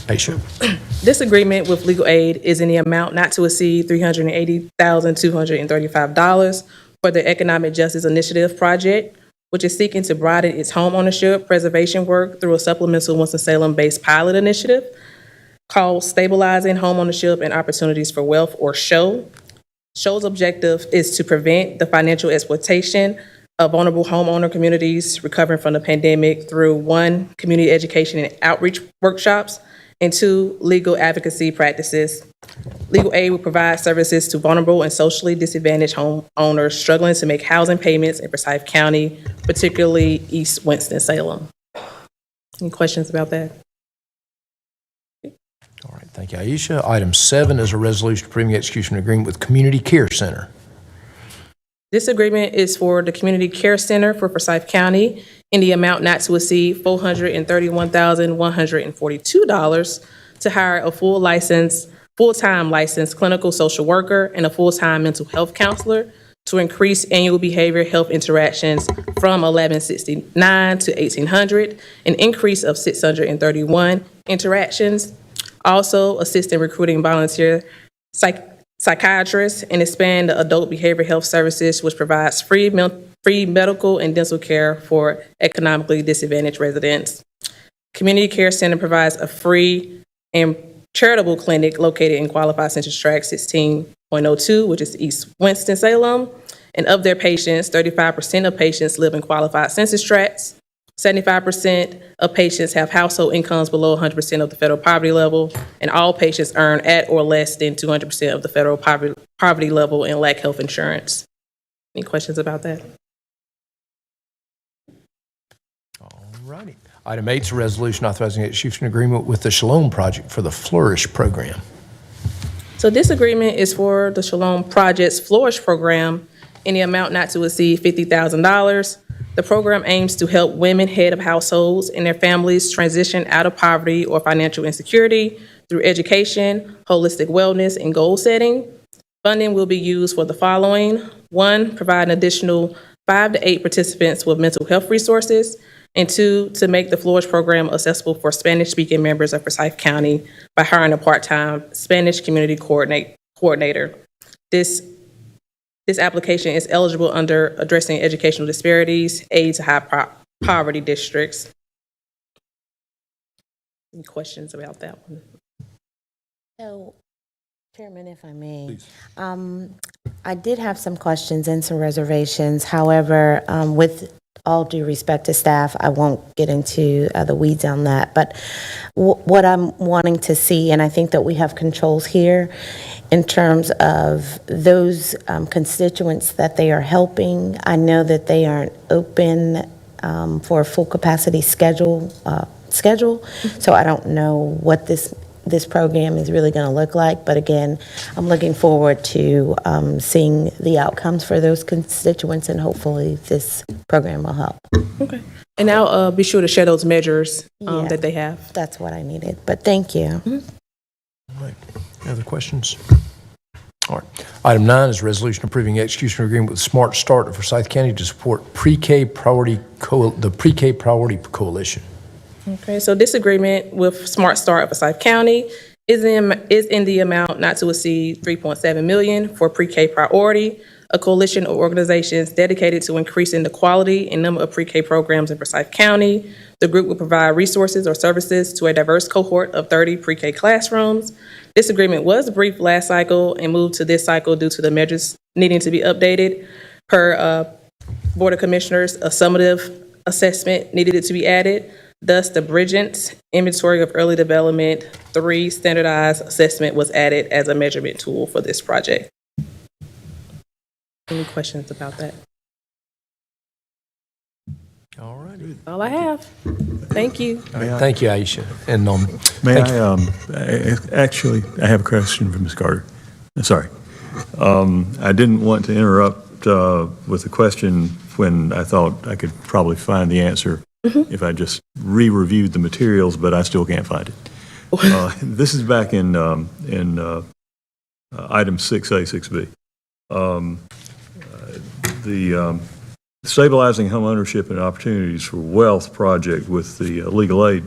Aisha. This agreement with Legal Aid is in the amount not to exceed $380,235 for the Economic Justice Initiative project, which is seeking to broaden its homeownership preservation work through a supplemental Winston-Salem-based pilot initiative called Stabilizing Homeownership and Opportunities for Wealth, or SHOW. SHOW's objective is to prevent the financial exploitation of vulnerable homeowner communities recovering from the pandemic through 1, community education and outreach workshops, and 2, legal advocacy practices. Legal Aid will provide services to vulnerable and socially disadvantaged homeowners struggling to make housing payments in Forsyth County, particularly East Winston-Salem. Any questions about that? All right, thank you, Aisha. Item 7 is a resolution approving execution agreement with Community Care Center. This agreement is for the Community Care Center for Forsyth County in the amount not to exceed $431,142 to hire a full-time licensed clinical social worker and a full-time mental health counselor to increase annual behavioral health interactions from 1,169 to 1,800, an increase of 631 interactions. Also, assist in recruiting volunteer psychiatrists and expand the adult behavioral health services, which provides free medical and dental care for economically disadvantaged residents. Community Care Center provides a free and charitable clinic located in Qualified Census Tract 16.02, which is East Winston-Salem. And of their patients, 35% of patients live in qualified census tracts. 75% of patients have household incomes below 100% of the federal poverty level, and all patients earn at or less than 200% of the federal poverty level and lack health insurance. Any questions about that? All righty. Item 8 is a resolution authorizing execution agreement with the Shalom Project for the Flourish program. So this agreement is for the Shalom Project's Flourish program in the amount not to exceed $50,000. The program aims to help women head of households and their families transition out of poverty or financial insecurity through education, holistic wellness, and goal setting. Funding will be used for the following: 1, provide an additional 5 to 8 participants with mental health resources, and 2, to make the Flourish program accessible for Spanish-speaking members of Forsyth County by hiring a part-time Spanish community coordinator. This application is eligible under addressing educational disparities, aid to high poverty districts. Any questions about that one? So, Chairman, if I may, I did have some questions and some reservations. However, with all due respect to staff, I won't get into the weeds on that. But what I'm wanting to see, and I think that we have controls here in terms of those constituents that they are helping. I know that they aren't open for a full capacity schedule, so I don't know what this program is really going to look like. But again, I'm looking forward to seeing the outcomes for those constituents, and hopefully this program will help. Okay. And I'll be sure to share those measures Yeah. that they have. That's what I needed, but thank you. All right. Any other questions? All right. Item 9 is a resolution approving execution agreement with Smart Start of Forsyth County to support the Pre-K Priority Coalition. Okay, so this agreement with Smart Start of Forsyth County is in the amount not to exceed $3.7 million for Pre-K Priority, a coalition of organizations dedicated to increasing the quality and number of pre-K programs in Forsyth County. The group will provide resources or services to a diverse cohort of 30 pre-K classrooms. This agreement was briefed last cycle and moved to this cycle due to the measures needing to be updated. Per Board of Commissioners, a summative assessment needed to be added. Thus, the Bridgent Inventory of Early Development 3 standardized assessment was added as a measurement tool for this project. Any questions about that? All righty. All I have. Thank you. Thank you, Aisha. And May thank you. actually, I have a question for Ms. Carter. Sorry. I didn't want to interrupt with a question when I thought I could probably find the answer if I just re-reviewed the materials, but I still can't find it. This is back in item 6A, 6B. The Stabilizing Home Ownership and Opportunities for Wealth project with the legal aid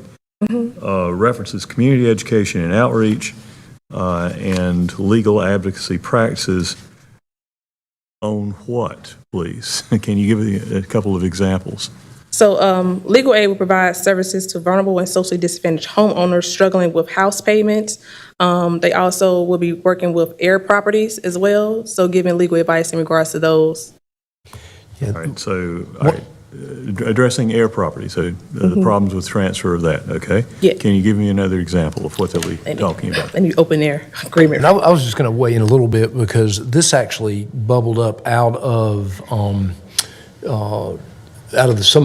references community education and outreach and legal advocacy practices on what, please? Can you give me a couple of examples? So legal aid will provide services to vulnerable and socially disadvantaged homeowners struggling with house payments. They also will be working with heir properties as well, so giving legal advice in regards to those. All right, so addressing heir property, so the problems with transfer of that, okay? Yeah. Can you give me another example of what they'll be talking about? Let me open their agreement. And I was just going to weigh in a little bit because this actually bubbled up out of some of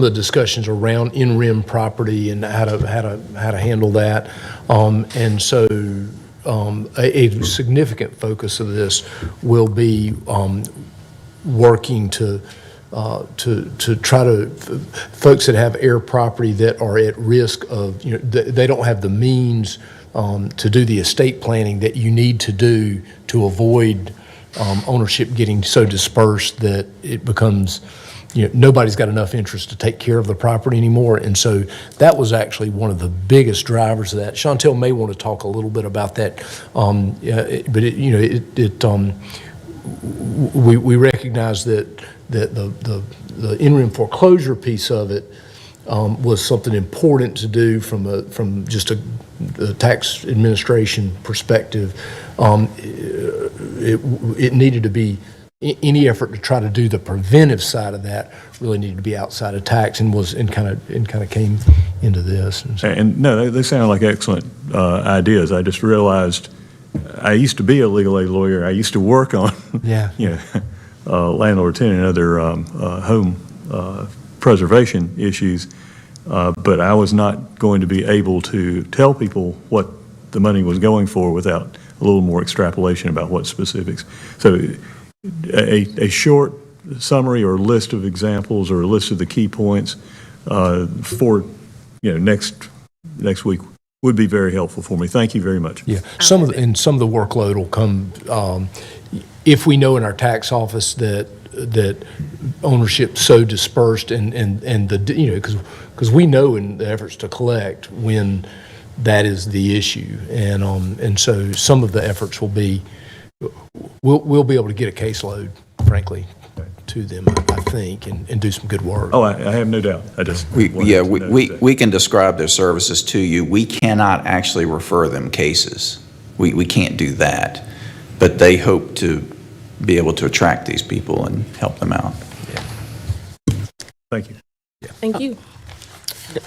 the discussions around in-rim property and how to handle that. And so a significant focus of this will be working to try to, folks that have heir property that are at risk of, they don't have the means to do the estate planning that you need to do to avoid ownership getting so dispersed that it becomes, nobody's got enough interest to take care of the property anymore. And so that was actually one of the biggest drivers of that. Chantel may want to talk a little bit about that, but we recognize that the in-rim foreclosure piece of it was something important to do from just a tax administration perspective. It needed to be, any effort to try to do the preventive side of that really needed to be outside of tax and kind of came into this. And so, And no, they sound like excellent ideas. I just realized I used to be a legal aid lawyer. I used to work on landlord tenant and other home preservation issues, but I was not going to be able to tell people what the money was going for without a little more extrapolation about what specifics. So a short summary or list of examples or a list of the key points for next week would be very helpful for me. Thank you very much. yeah, some of the workload will come if we know in our tax office that ownership's so dispersed and because we know in the efforts to collect when that is the issue, and so some of the efforts will be we'll be able to get a caseload, frankly, to them, I think, and do some good work. Oh, I have no doubt. I just wanted to know that. We can describe their services to you. We cannot actually refer them cases. We can't do that. But they hope to be able to attract these people and help them out. Thank you. Thank you.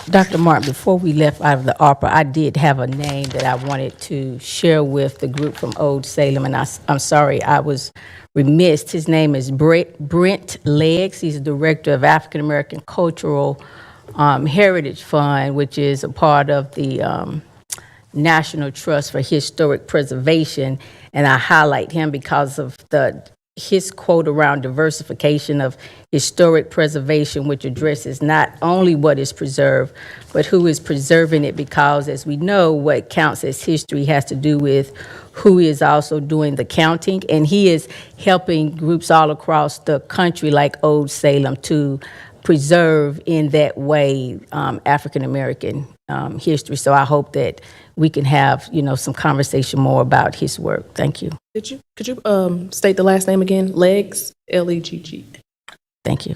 Dr. Martin, before we left out of the ARPA, I did have a name that I wanted to share with the group from Old Salem, and I'm sorry, I was remiss. His name is Brent Leggs. He's the director of African American Cultural Heritage Fund, which is a part of the National Trust for Historic Preservation, and I highlight him because of his quote around diversification of historic preservation, which addresses not only what is preserved, but who is preserving it, because as we know, what counts as history has to do with who is also doing the counting, and he is helping groups all across the country like Old Salem to preserve in that way African American history. So I hope that we can have some conversation more about his work. Thank you. Could you state the last name again? Leggs, L-E-G-G. Thank you.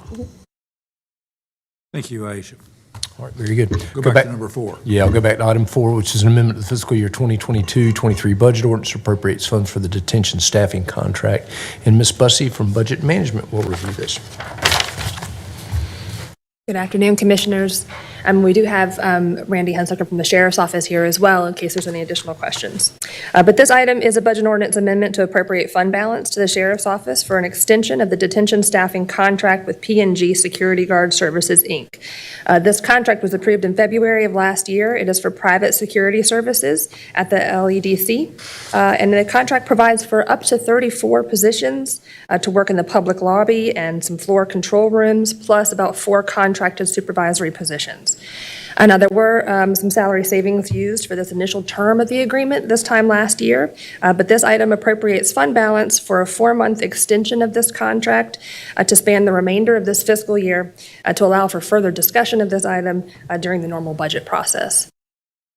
Thank you, Aisha. All right, very good. Go back to number 4. Yeah, I'll go back to item 4, which is an amendment to the fiscal year 2022-23 budget ordinance appropriates funds for the detention staffing contract. And Ms. Bussey from Budget Management will review this. Good afternoon, Commissioners. We do have Randy Hunsucker from the Sheriff's Office here as well, in case there's any additional questions. But this item is a budget ordinance amendment to appropriate fund balance to the Sheriff's Office for an extension of the detention staffing contract with P&G Security Guard Services, Inc. This contract was approved in February of last year. It is for private security services at the LEDC. And the contract provides for up to 34 positions to work in the public lobby and some floor control rooms, plus about 4 contracted supervisory positions. Now, there were some salary savings used for this initial term of the agreement this time last year, but this item appropriates fund balance for a 4-month extension of this contract to span the remainder of this fiscal year to allow for further discussion of this item during the normal budget process.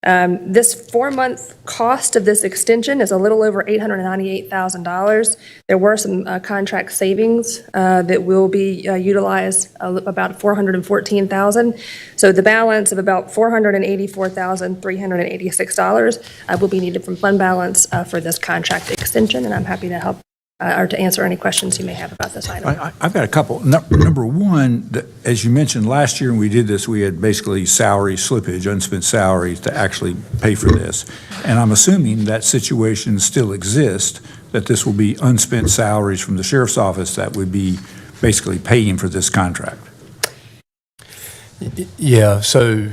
This 4-month cost of this extension is a little over $898,000. There were some contract savings that will be utilized, about $414,000. So the balance of about $484,386 will be needed from fund balance for this contract extension, and I'm happy to help or to answer any questions you may have about this item. I've got a couple. Number one, as you mentioned, last year when we did this, we had basically salary slippage, unspent salaries to actually pay for this. And I'm assuming that situation still exists, that this will be unspent salaries from the Sheriff's Office that would be basically paying for this contract. Yeah, so,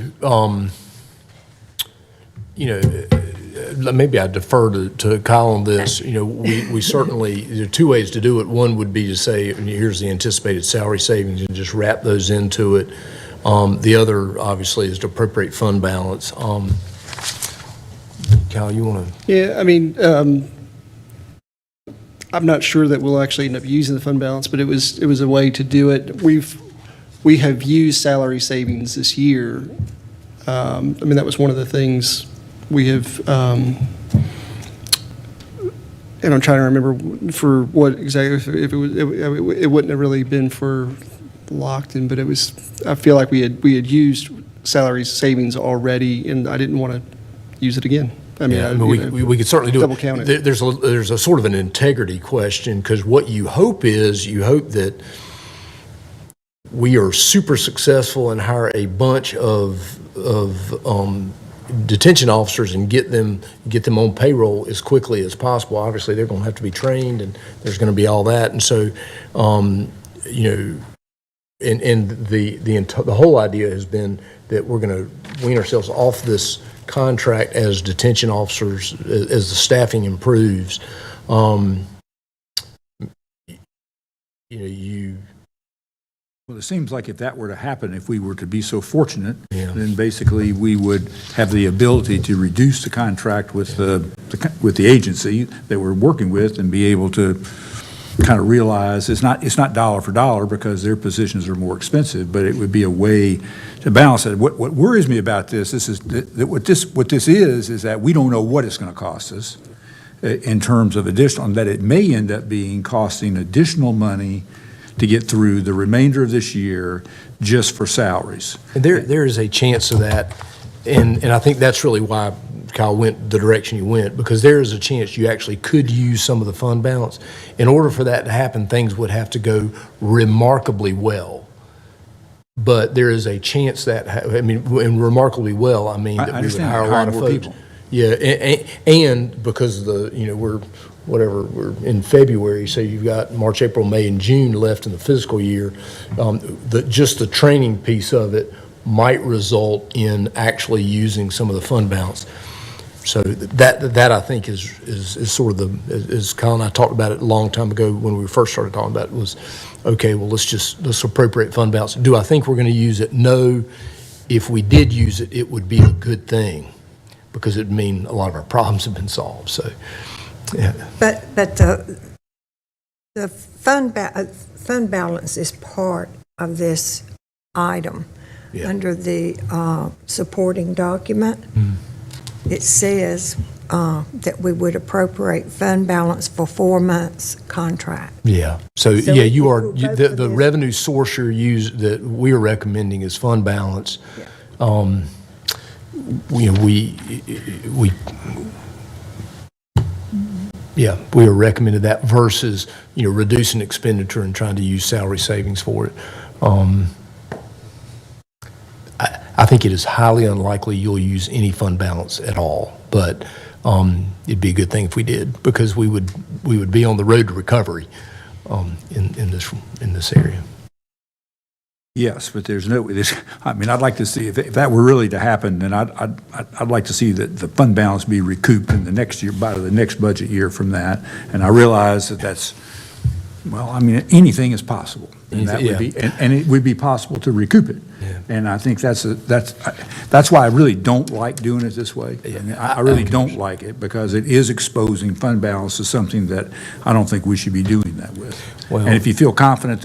maybe I defer to Kyle on this. We certainly, there are 2 ways to do it. One would be to say, here's the anticipated salary savings and just wrap those into it. The other, obviously, is to appropriate fund balance. Kyle, you want to? Yeah, I'm not sure that we'll actually end up using the fund balance, but it was a way to do it. We have used salary savings this year. That was one of the things we have, and I'm trying to remember for what exactly, if it was, it wouldn't have really been for Lockton, but it was, I feel like we had used salary savings already, and I didn't want to use it again. We could certainly do double count it. There's a sort of an integrity question, because what you hope that we are super successful and hire a bunch of detention officers and get them on payroll as quickly as possible. Obviously, they're going to have to be trained, and there's going to be all that. And so, and the whole idea has been that we're going to wean ourselves off this contract as detention officers, as the staffing improves. Well, it seems like if that were to happen, if we were to be so fortunate, then basically we would have the ability to reduce the contract with the agency that we're working with and be able to kind of realize it's not dollar for dollar because their positions are more expensive, but it would be a way to balance it. What worries me about this is that what this is that we don't know what it's going to cost us in terms of additional, and that it may end up being costing additional money to get through the remainder of this year just for salaries. And there is a chance of that, and I think that's really why Kyle went the direction you went, because there is a chance you actually could use some of the fund balance. In order for that to happen, things would have to go remarkably well. But there is a chance that, and remarkably well, that we would hire a lot of folks. People. Yeah, and because of we're in February, so you've got March, April, May, and June left in the fiscal year. Just the training piece of it might result in actually using some of the fund balance. So that I think is sort of as Kyle and I talked about it a long time ago when we first started talking about it, was, okay, well, let's appropriate fund balance. Do I think we're going to use it? No. If we did use it, it would be a good thing, because it'd mean a lot of our problems have been solved. So, yeah. But the fund balance is part of this item. Yeah. Under the supporting document, it says that we would appropriate fund balance for 4 months contract. Yeah. So yeah, you are the revenue source that we are recommending is fund balance. Yeah. We are recommended that versus reducing expenditure and trying to use salary savings for it. I think it is highly unlikely you'll use any fund balance at all, but it'd be a good thing if we did, because we would be on the road to recovery in this area. Yes, but I'd like to see, if that were really to happen, then I'd like to see that the fund balance be recouped in the next year, by the next budget year from that. And I realize that's, well, I mean, anything is possible. And that would be, and it would be possible to recoup it. Yeah. And I think that's why I really don't like doing it this way. I really don't like it, because it is exposing fund balance to something that I don't think we should be doing that with. Well, and if you feel confident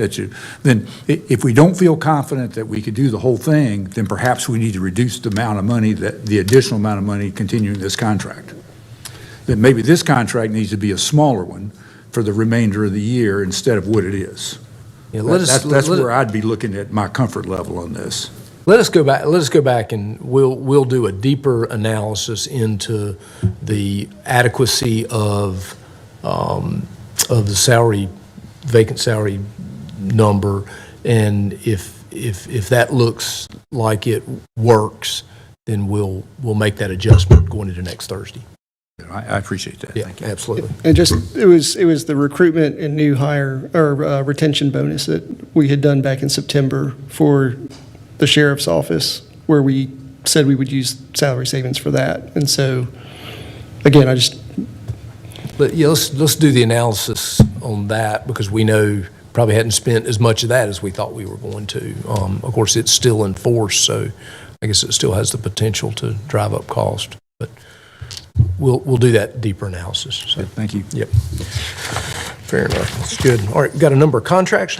then if we don't feel confident that we could do the whole thing, then perhaps we need to reduce the amount of money, the additional amount of money continuing this contract. Then maybe this contract needs to be a smaller one for the remainder of the year instead of what it is. Yeah, That's where I'd be looking at my comfort level on this. Let us go back and we'll do a deeper analysis into the adequacy of the vacant salary number, and if that looks like it works, then we'll make that adjustment going into next Thursday. I appreciate that. Yeah, Thank you. absolutely. And just, it was the recruitment and new hire, or retention bonus that we had done back in September for the sheriff's office, where we said we would use salary savings for that. And so, again, But yeah, let's do the analysis on that, because we know probably hadn't spent as much of that as we thought we were going to. Of course, it's still in force, so I guess it still has the potential to drive up cost. But we'll do that deeper analysis. So. Thank you. Yep. Fair enough. That's good. All right, we've got a number of contracts.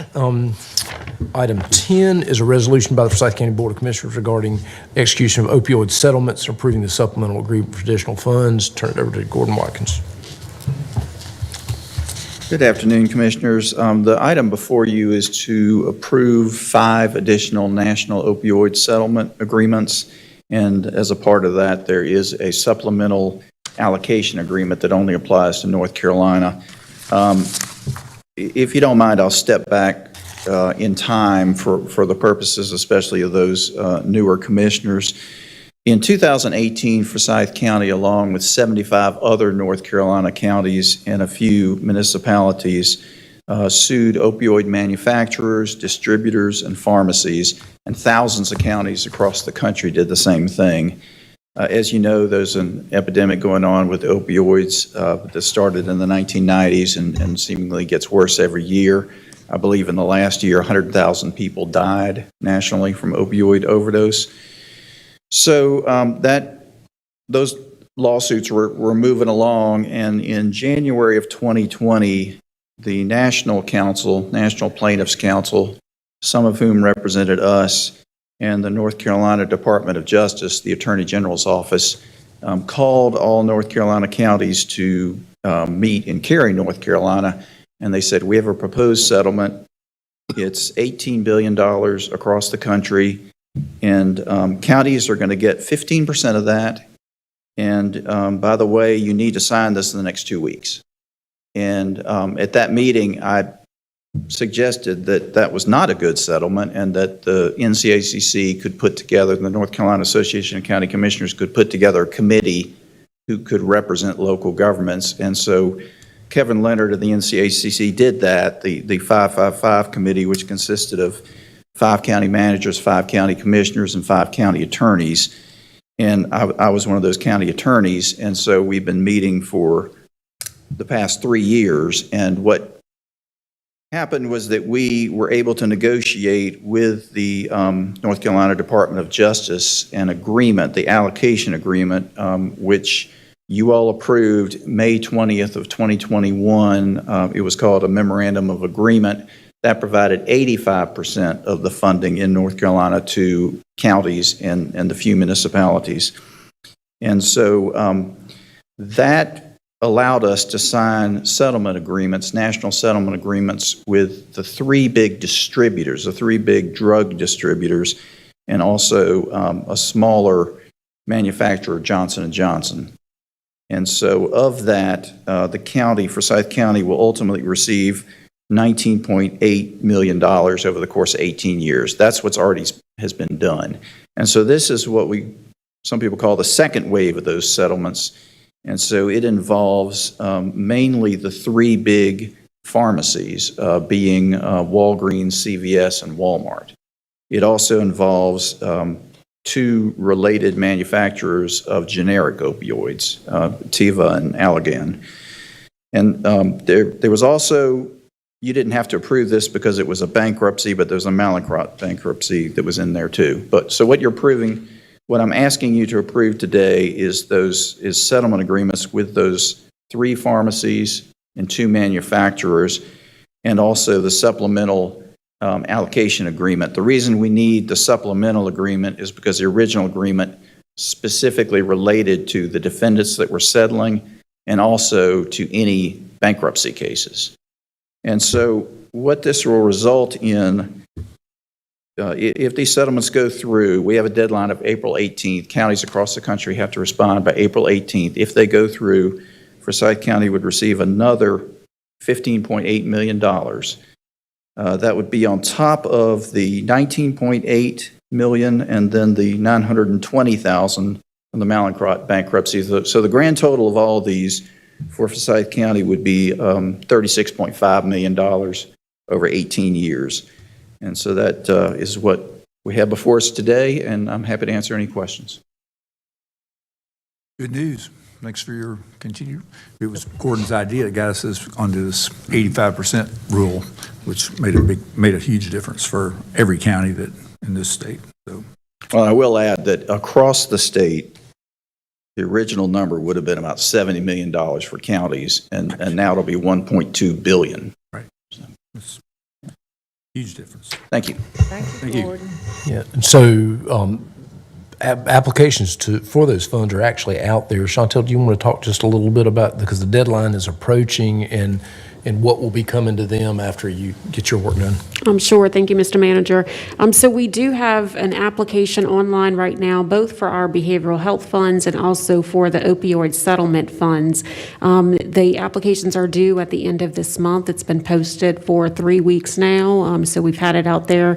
Item 10 is a resolution by the Forsyth County Board of Commissioners regarding execution of opioid settlements and approving the supplemental agreement for additional funds. Turn it over to Gordon Watkins. Good afternoon, Commissioners. The item before you is to approve 5 additional national opioid settlement agreements. And as a part of that, there is a supplemental allocation agreement that only applies to North Carolina. If you don't mind, I'll step back in time for the purposes especially of those newer commissioners. In 2018, Forsyth County, along with 75 other North Carolina counties and a few municipalities, sued opioid manufacturers, distributors, and pharmacies, and thousands of counties across the country did the same thing. As you know, there's an epidemic going on with opioids that started in the 1990s and seemingly gets worse every year. I believe in the last year, 100,000 people died nationally from opioid overdose. So those lawsuits were moving along, and in January of 2020, the National Plaintiffs Council, some of whom represented us, and the North Carolina Department of Justice, the Attorney General's office, called all North Carolina counties to meet in Cary, North Carolina, and they said, we have a proposed settlement. It's $18 billion across the country, and counties are going to get 15% of that. And by the way, you need to sign this in the next 2 weeks. And at that meeting, I suggested that that was not a good settlement, and that the NCACC could put together, the North Carolina Association of County Commissioners could put together a committee who could represent local governments. And so Kevin Leonard of the NCACC did that, the 555 committee, which consisted of 5 county managers, 5 county commissioners, and 5 county attorneys. And I was one of those county attorneys, and so we've been meeting for the past 3 years. And what happened was that we were able to negotiate with the North Carolina Department of Justice an agreement, the allocation agreement, which you all approved May 20th of 2021. It was called a Memorandum of Agreement that provided 85% of the funding in North Carolina to counties and the few municipalities. And so that allowed us to sign settlement agreements, national settlement agreements, with the 3 big distributors, the 3 big drug distributors, and also a smaller manufacturer, Johnson & Johnson. And so of that, the county, Forsyth County, will ultimately receive $19.8 million over the course of 18 years. That's what's already has been done. And so this is what some people call the second wave of those settlements. And so it involves mainly the three big pharmacies, being Walgreens, CVS, and Walmart. It also involves two related manufacturers of generic opioids, Teva and Allergan. And there was also, you didn't have to approve this because it was a bankruptcy, but there's a Mallinckrodt bankruptcy that was in there too. So what you're approving, what I'm asking you to approve today is settlement agreements with those three pharmacies and two manufacturers, and also the supplemental allocation agreement. The reason we need the supplemental agreement is because the original agreement specifically related to the defendants that were settling and also to any bankruptcy cases. And so what this will result in, if these settlements go through, we have a deadline of April 18th. Counties across the country have to respond by April 18th. If they go through, Forsyth County would receive another $15.8 million. That would be on top of the $19.8 million and then the $920,000 from the Mallinckrodt bankruptcy. So the grand total of all of these for Forsyth County would be $36.5 million over 18 years. And so that is what we have before us today, and I'm happy to answer any questions. Good news. Thanks for your continued. It was Gordon's idea that got us onto this 85% rule, which made a huge difference for every county that in this state. So, well, I will add that across the state, the original number would have been about $70 million for counties, and now it'll be $1.2 billion. Right. So it's a huge difference. Thank you. Thank you, Gordon. Yeah, and so applications for those funds are actually out there. Chantel, do you want to talk just a little bit about, because the deadline is approaching, and what will be coming to them after you get your work done? Sure. Thank you, Mr. Manager. So we do have an application online right now, both for our behavioral health funds and also for the opioid settlement funds. The applications are due at the end of this month. It's been posted for 3 weeks now, so we've had it out there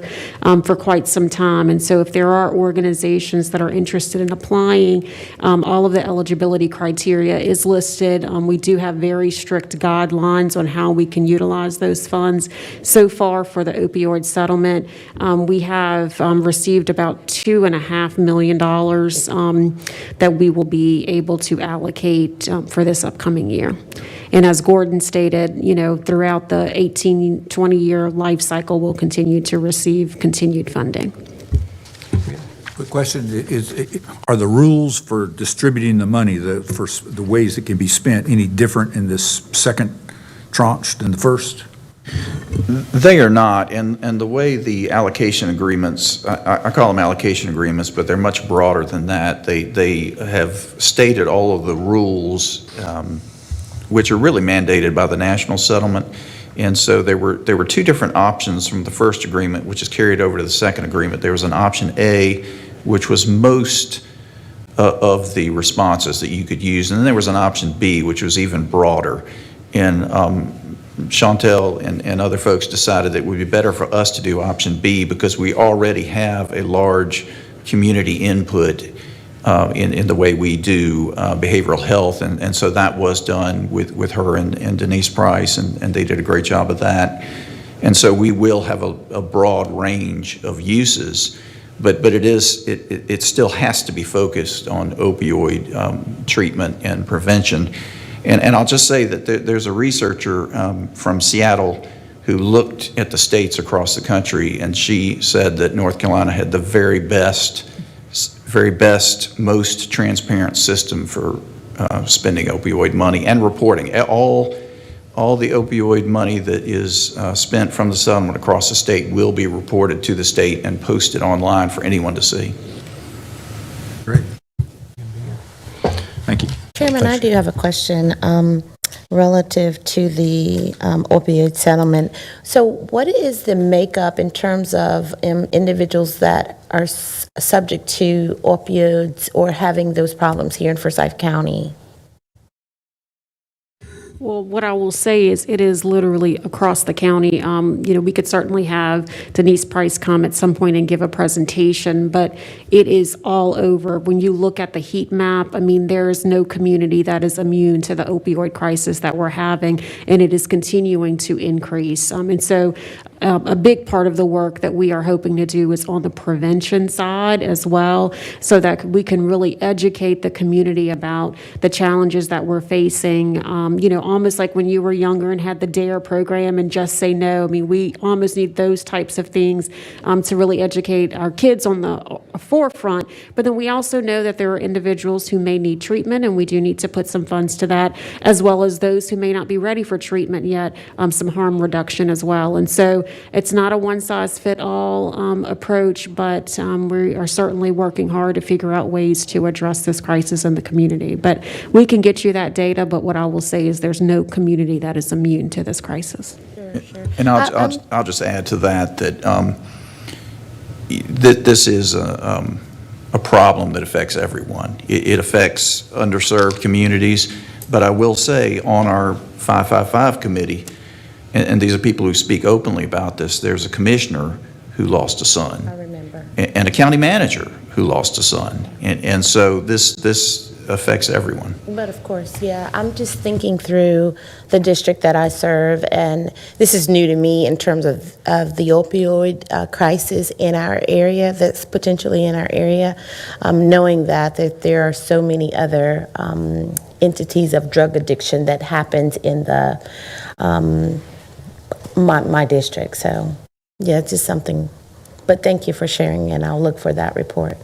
for quite some time. And so if there are organizations that are interested in applying, all of the eligibility criteria is listed. We do have very strict guidelines on how we can utilize those funds. So far for the opioid settlement, we have received about $2.5 million that we will be able to allocate for this upcoming year. And as Gordon stated, throughout the 18-20-year life cycle, we'll continue to receive continued funding. Quick question, are the rules for distributing the money, for the ways it can be spent, any different in this second tranche than the first? They are not, and the way the allocation agreements, I call them allocation agreements, but they're much broader than that. They have stated all of the rules, which are really mandated by the national settlement. And so there were two different options from the first agreement, which is carried over to the second agreement. There was an option A, which was most of the responses that you could use, and then there was an option B, which was even broader. And Chantel and other folks decided that it would be better for us to do option B because we already have a large community input in the way we do behavioral health. And so that was done with her and Denise Price, and they did a great job of that. And so we will have a broad range of uses, but it still has to be focused on opioid treatment and prevention. And I'll just say that there's a researcher from Seattle who looked at the states across the country, and she said that North Carolina had the very best, most transparent system for spending opioid money and reporting. All the opioid money that is spent from the settlement across the state will be reported to the state and posted online for anyone to see. Great. Thank you. Chairman, I do have a question relative to the opioid settlement. So what is the makeup in terms of individuals that are subject to opioids or having those problems here in Forsyth County? Well, what I will say is it is literally across the county. We could certainly have Denise Price come at some point and give a presentation, but it is all over. When you look at the heat map, I mean, there is no community that is immune to the opioid crisis that we're having, and it is continuing to increase. And so a big part of the work that we are hoping to do is on the prevention side as well, so that we can really educate the community about the challenges that we're facing. Almost like when you were younger and had the DARE program and Just Say No. I mean, we almost need those types of things to really educate our kids on the forefront. But then we also know that there are individuals who may need treatment, and we do need to put some funds to that, as well as those who may not be ready for treatment yet, some harm reduction as well. And so it's not a one-size-fit-all approach, but we are certainly working hard to figure out ways to address this crisis in the community. But we can get you that data, but what I will say is there's no community that is immune to this crisis. And I'll just add to that this is a problem that affects everyone. It affects underserved communities, but I will say on our 555 committee, and these are people who speak openly about this, there's a commissioner who lost a son. I remember. And a county manager who lost a son. And so this affects everyone. But of course, yeah, I'm just thinking through the district that I serve, and this is new to me in terms of the opioid crisis in our area, that's potentially in our area, knowing that there are so many other entities of drug addiction that happens in the my district. So yeah, it's just something, but thank you for sharing, and I'll look for that report.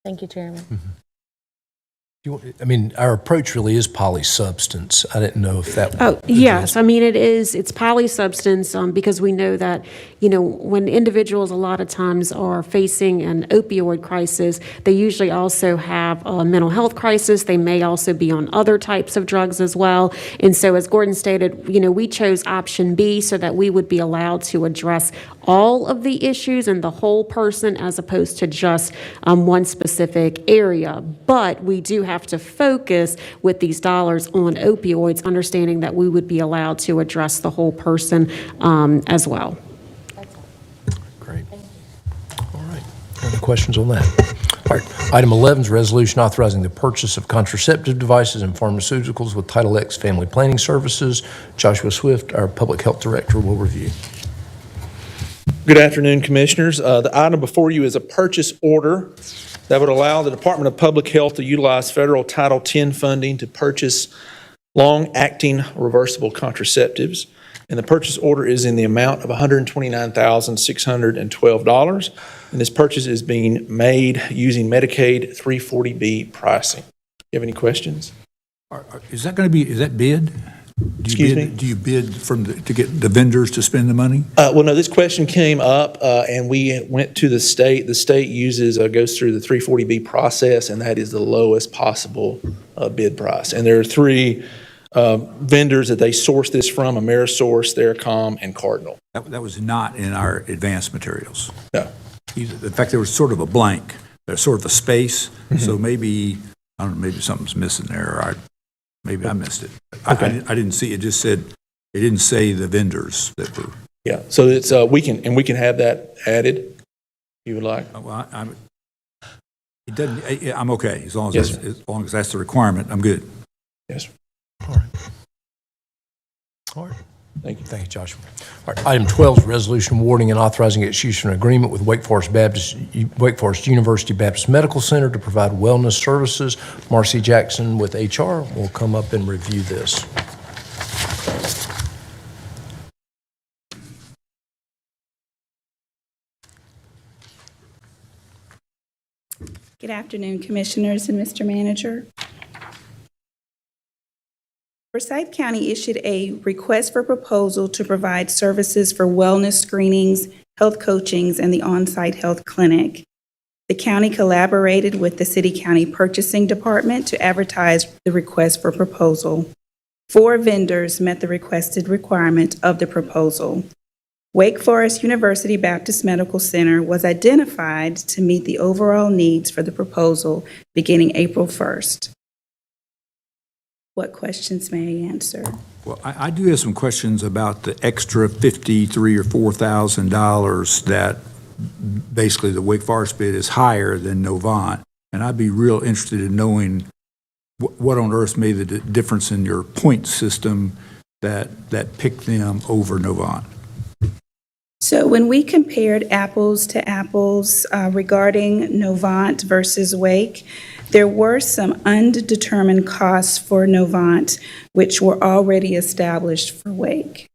Thank you, Chairman. Our approach really is polysubstance. I didn't know if that. Oh, yes. I mean, it's polysubstance because we know that, when individuals a lot of times are facing an opioid crisis, they usually also have a mental health crisis. They may also be on other types of drugs as well. And so as Gordon stated, we chose option B so that we would be allowed to address all of the issues and the whole person as opposed to just one specific area. But we do have to focus with these dollars on opioids, understanding that we would be allowed to address the whole person as well. Great. All right. Any questions on that? All right. Item 11 is resolution authorizing the purchase of contraceptive devices and pharmaceuticals with Title X Family Planning Services. Joshua Swift, our Public Health Director, will review. Good afternoon, Commissioners. The item before you is a purchase order that would allow the Department of Public Health to utilize federal Title X funding to purchase long-acting reversible contraceptives. And the purchase order is in the amount of $129,612. And this purchase is being made using Medicaid 340B pricing. Do you have any questions? Is that bid? Excuse me? Do you bid to get the vendors to spend the money? Well, no, this question came up, and we went to the state. The state goes through the 340B process, and that is the lowest possible bid price. And there are three vendors that they source this from: Amerisource, Theracom, and Cardinal. That was not in our advanced materials. No. In fact, there was sort of a blank. There's sort of a space, so maybe, I don't know, maybe something's missing there, or maybe I missed it. Okay. I didn't see, it just said, it didn't say the vendors that were. Yeah, so it's, we can have that added if you would like. Well, it doesn't, I'm okay, as long Yes, as that's the requirement, I'm good. Yes, sir. All right. Thank you. Thank you, Joshua. All right. Item 12 is resolution awarding and authorizing execution of an agreement with Wake Forest University Baptist Medical Center to provide wellness services. Marcy Jackson with HR will come up and review this. Good afternoon, Commissioners and Mr. Manager. Forsyth County issued a request for proposal to provide services for wellness screenings, health coachings, and the on-site health clinic. The county collaborated with the City-County Purchasing Department to advertise the request for proposal. 4 vendors met the requested requirement of the proposal. Wake Forest University Baptist Medical Center was identified to meet the overall needs for the proposal beginning April 1st. What questions may I answer? Well, I do have some questions about the extra $53,000 or $4,000 that basically the Wake Forest bid is higher than Novant. And I'd be real interested in knowing what on earth made the difference in your point system that picked them over Novant. So when we compared apples to apples regarding Novant versus Wake, there were some undetermined costs for Novant, which were already established for Wake.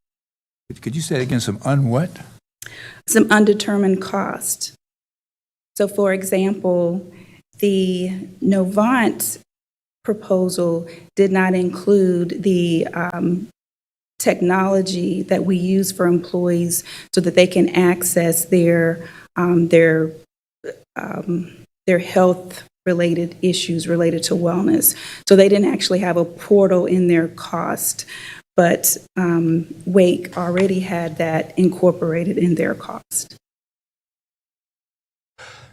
Could you say it again, some what? Some undetermined cost. So for example, the Novant proposal did not include the technology that we use for employees so that they can access their health-related issues related to wellness. So they didn't actually have a portal in their cost, but Wake already had that incorporated in their cost.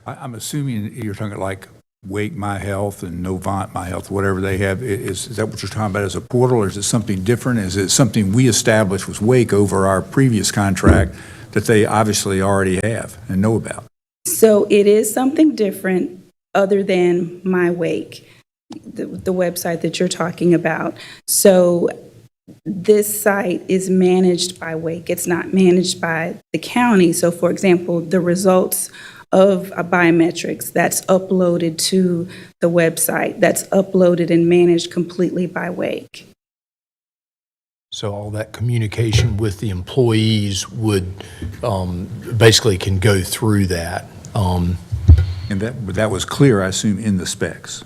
I'm assuming you're talking like Wake My Health and Novant My Health, whatever they have. Is that what you're talking about as a portal, or is it something different? Is it something we established with Wake over our previous contract that they obviously already have and know about? So it is something different other than My Wake, the website that you're talking about. So this site is managed by Wake. It's not managed by the county. So for example, the results of biometrics, that's uploaded to the website, that's uploaded and managed completely by Wake. So all that communication with the employees would, basically can go through that. And that was clear, I assume, in the specs,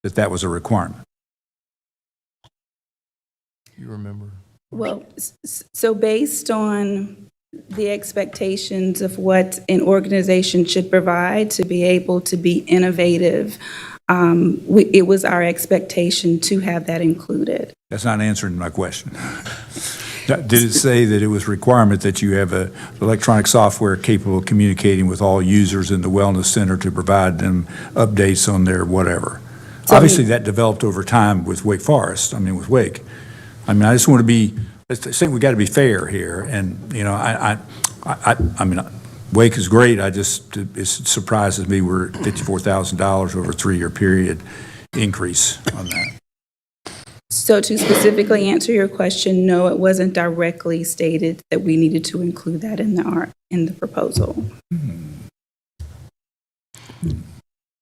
that was a requirement. You remember? Well, so based on the expectations of what an organization should provide to be able to be innovative, it was our expectation to have that included. That's not answering my question. Did it say that it was a requirement that you have a electronic software capable of communicating with all users in the wellness center to provide them updates on their whatever? Obviously, that developed over time with Wake Forest, with Wake. I just want to be, saying we got to be fair here, and, Wake is great, it surprises me we're at $54,000 over a 3-year period increase on that. So to specifically answer your question, no, it wasn't directly stated that we needed to include that in the proposal.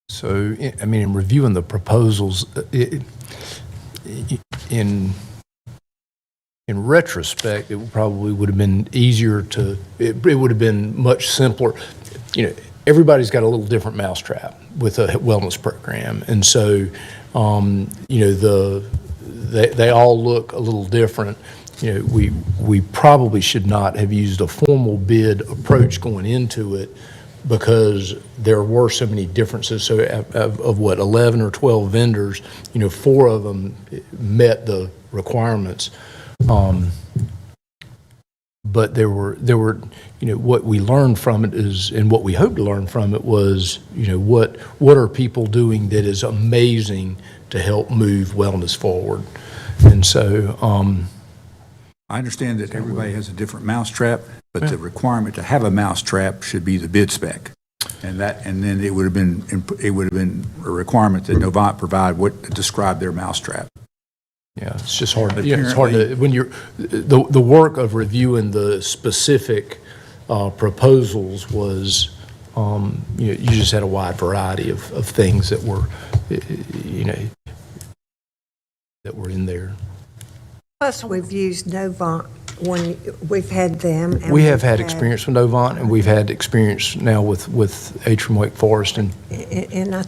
So, in reviewing the proposals, in retrospect, it probably would have been easier it would have been much simpler. Everybody's got a little different mousetrap with a wellness program. And so, they all look a little different. We probably should not have used a formal bid approach going into it because there were so many differences. So of what, 11 or 12 vendors, 4 of them met the requirements. But there were, what we learned from it is, and what we hope to learn from it was, what are people doing that is amazing to help move wellness forward. And so, I understand that everybody has a different mousetrap, but the requirement to have a mousetrap should be the bid spec. And then it would have been a requirement that Novant provide describe their mousetrap. Yeah, it's just hard. It's hard to, when you're, the work of reviewing the specific proposals was, you just had a wide variety of things that were, that were in there. Plus, we've used Novant when we've had them. And We have had experience with Novant, and we've had experience now with Atrium Wake Forest. And I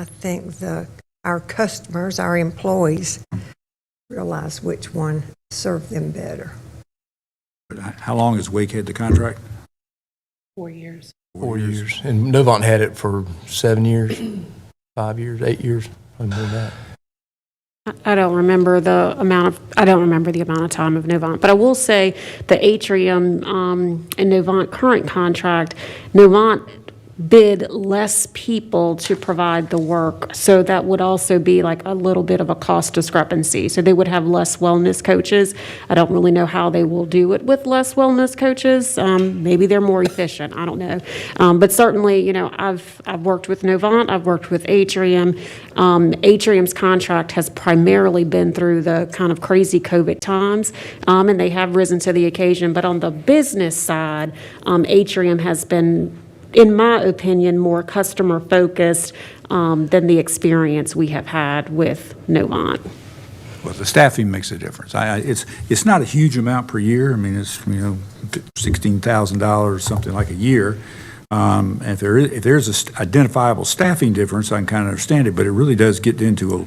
think our customers, our employees, realize which one served them better. How long has Wake had the contract? 4 years. 4 years. And Novant had it for 7 years, 5 years, 8 years, something like that. I don't remember the amount of time of Novant, but I will say the Atrium and Novant current contract, Novant bid less people to provide the work. So that would also be like a little bit of a cost discrepancy. So they would have less wellness coaches. I don't really know how they will do it with less wellness coaches. Maybe they're more efficient. I don't know. But certainly, you know, I've worked with Novant. I've worked with Atrium. Atrium's contract has primarily been through the kind of crazy COVID times, and they have risen to the occasion. But on the business side, Atrium has been, in my opinion, more customer-focused than the experience we have had with Novant. Well, the staffing makes a difference. It's not a huge amount per year. I mean, it's, you know, $16,000, something like a year. And if there's an identifiable staffing difference, I can kind of understand it, but it really does get into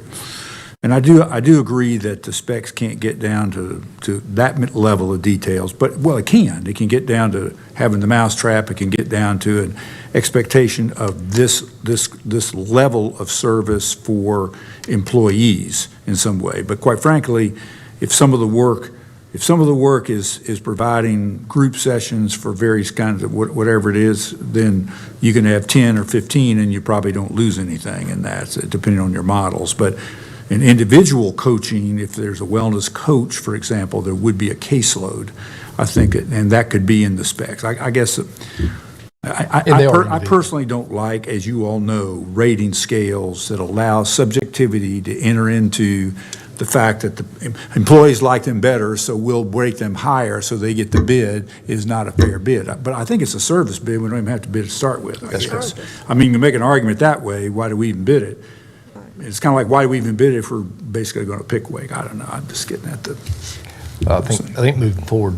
and I do agree that the specs can't get down to that level of details, but, well, it can. It can get down to having the mousetrap. It can get down to an expectation of this level of service for employees in some way. But quite frankly, if some of the work is providing group sessions for various kinds of whatever it is, then you can have 10 or 15 and you probably don't lose anything in that, depending on your models. But in individual coaching, if there's a wellness coach, for example, there would be a caseload, I think, and that could be in the specs. I guess I personally don't like, as you all know, rating scales that allow subjectivity to enter into the fact that the employees like them better, so we'll break them higher so they get the bid is not a fair bid. But I think it's a service bid. We don't even have to bid to start with, I guess. I mean, you can make an argument that way. Why do we even bid it? It's kind of like, why do we even bid it if we're basically going to pick Wake? I don't know. I'm just getting at the. I think moving forward,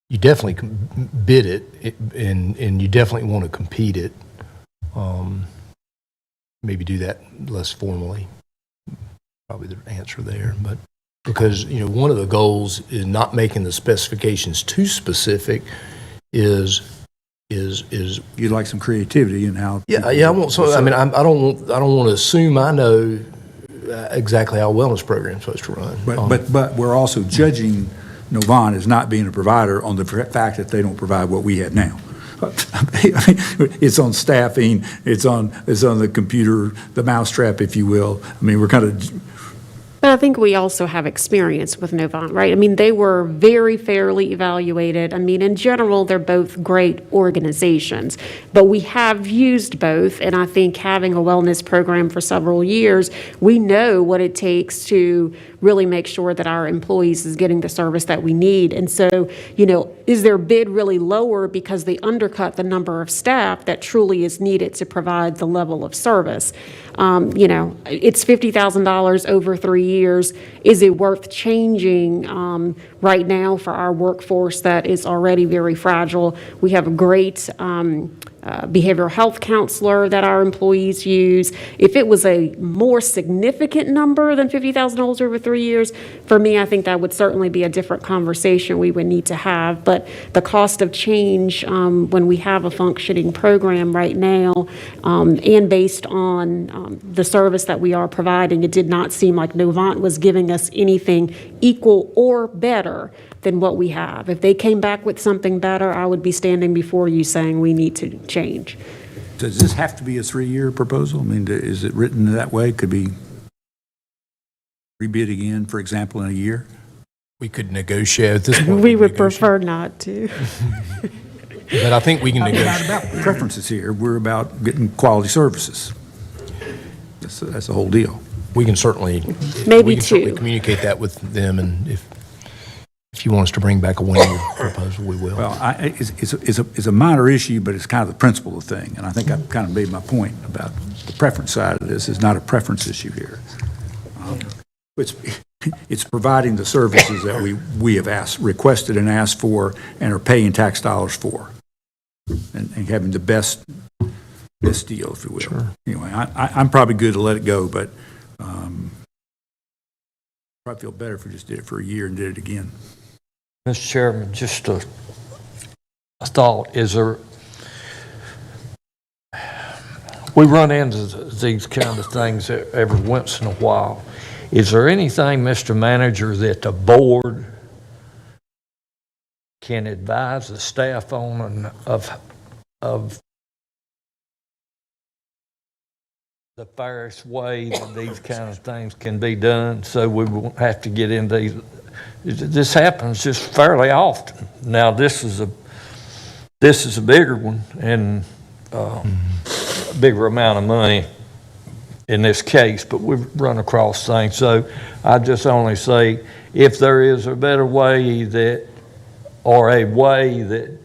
you definitely can bid it, and you definitely want to compete it. Maybe do that less formally. Probably the answer there, but because, you know, one of the goals is not making the specifications too specific. Is you'd like some creativity in how? Yeah. I want some. I mean, I don't want to assume I know exactly how a wellness program is supposed to run. But we're also judging Novant as not being a provider on the fact that they don't provide what we have now. I mean, it's on staffing. It's on the computer, the mousetrap, if you will. I mean, we're kind of. But I think we also have experience with Novant, right? I mean, they were very fairly evaluated. I mean, in general, they're both great organizations, but we have used both, and I think having a wellness program for several years, we know what it takes to really make sure that our employees is getting the service that we need. And so, you know, is their bid really lower because they undercut the number of staff that truly is needed to provide the level of service? You know, it's $50,000 over 3 years. Is it worth changing right now for our workforce that is already very fragile? We have a great behavioral health counselor that our employees use. If it was a more significant number than $50,000 over 3 years, for me, I think that would certainly be a different conversation we would need to have. But the cost of change when we have a functioning program right now, and based on the service that we are providing, it did not seem like Novant was giving us anything equal or better than what we have. If they came back with something better, I would be standing before you saying we need to change. Does this have to be a 3-year proposal? I mean, is it written that way? Could be rebid again, for example, in a year? We could negotiate at this point. We would prefer not to. But I think we can We're negotiate. not about preferences here. We're about getting quality services. That's the whole deal. We can certainly communicate that with them, and if you want us to bring back a 1-year proposal, we will. Well, it's a minor issue, but it's kind of the principle of the thing. And I think I've kind of made my point about the preference side of this. Is not a preference issue here. It's providing the services that we have requested and asked for and are paying tax dollars for, and having the best deal, if you will. Sure. Anyway, I'm probably good to let it go, but probably feel better if we just did it for a year and did it again. Mr. Chairman, just a thought, we run into these kind of things every once in a while. Is there anything, Mr. Manager, that the board can advise the staff on of of the fairest way that these kind of things can be done, so we won't have to get into these. This happens just fairly often. Now, this is a bigger one and a bigger amount of money in this case, but we've run across things. So I just only say, if there is a better way that, or a way that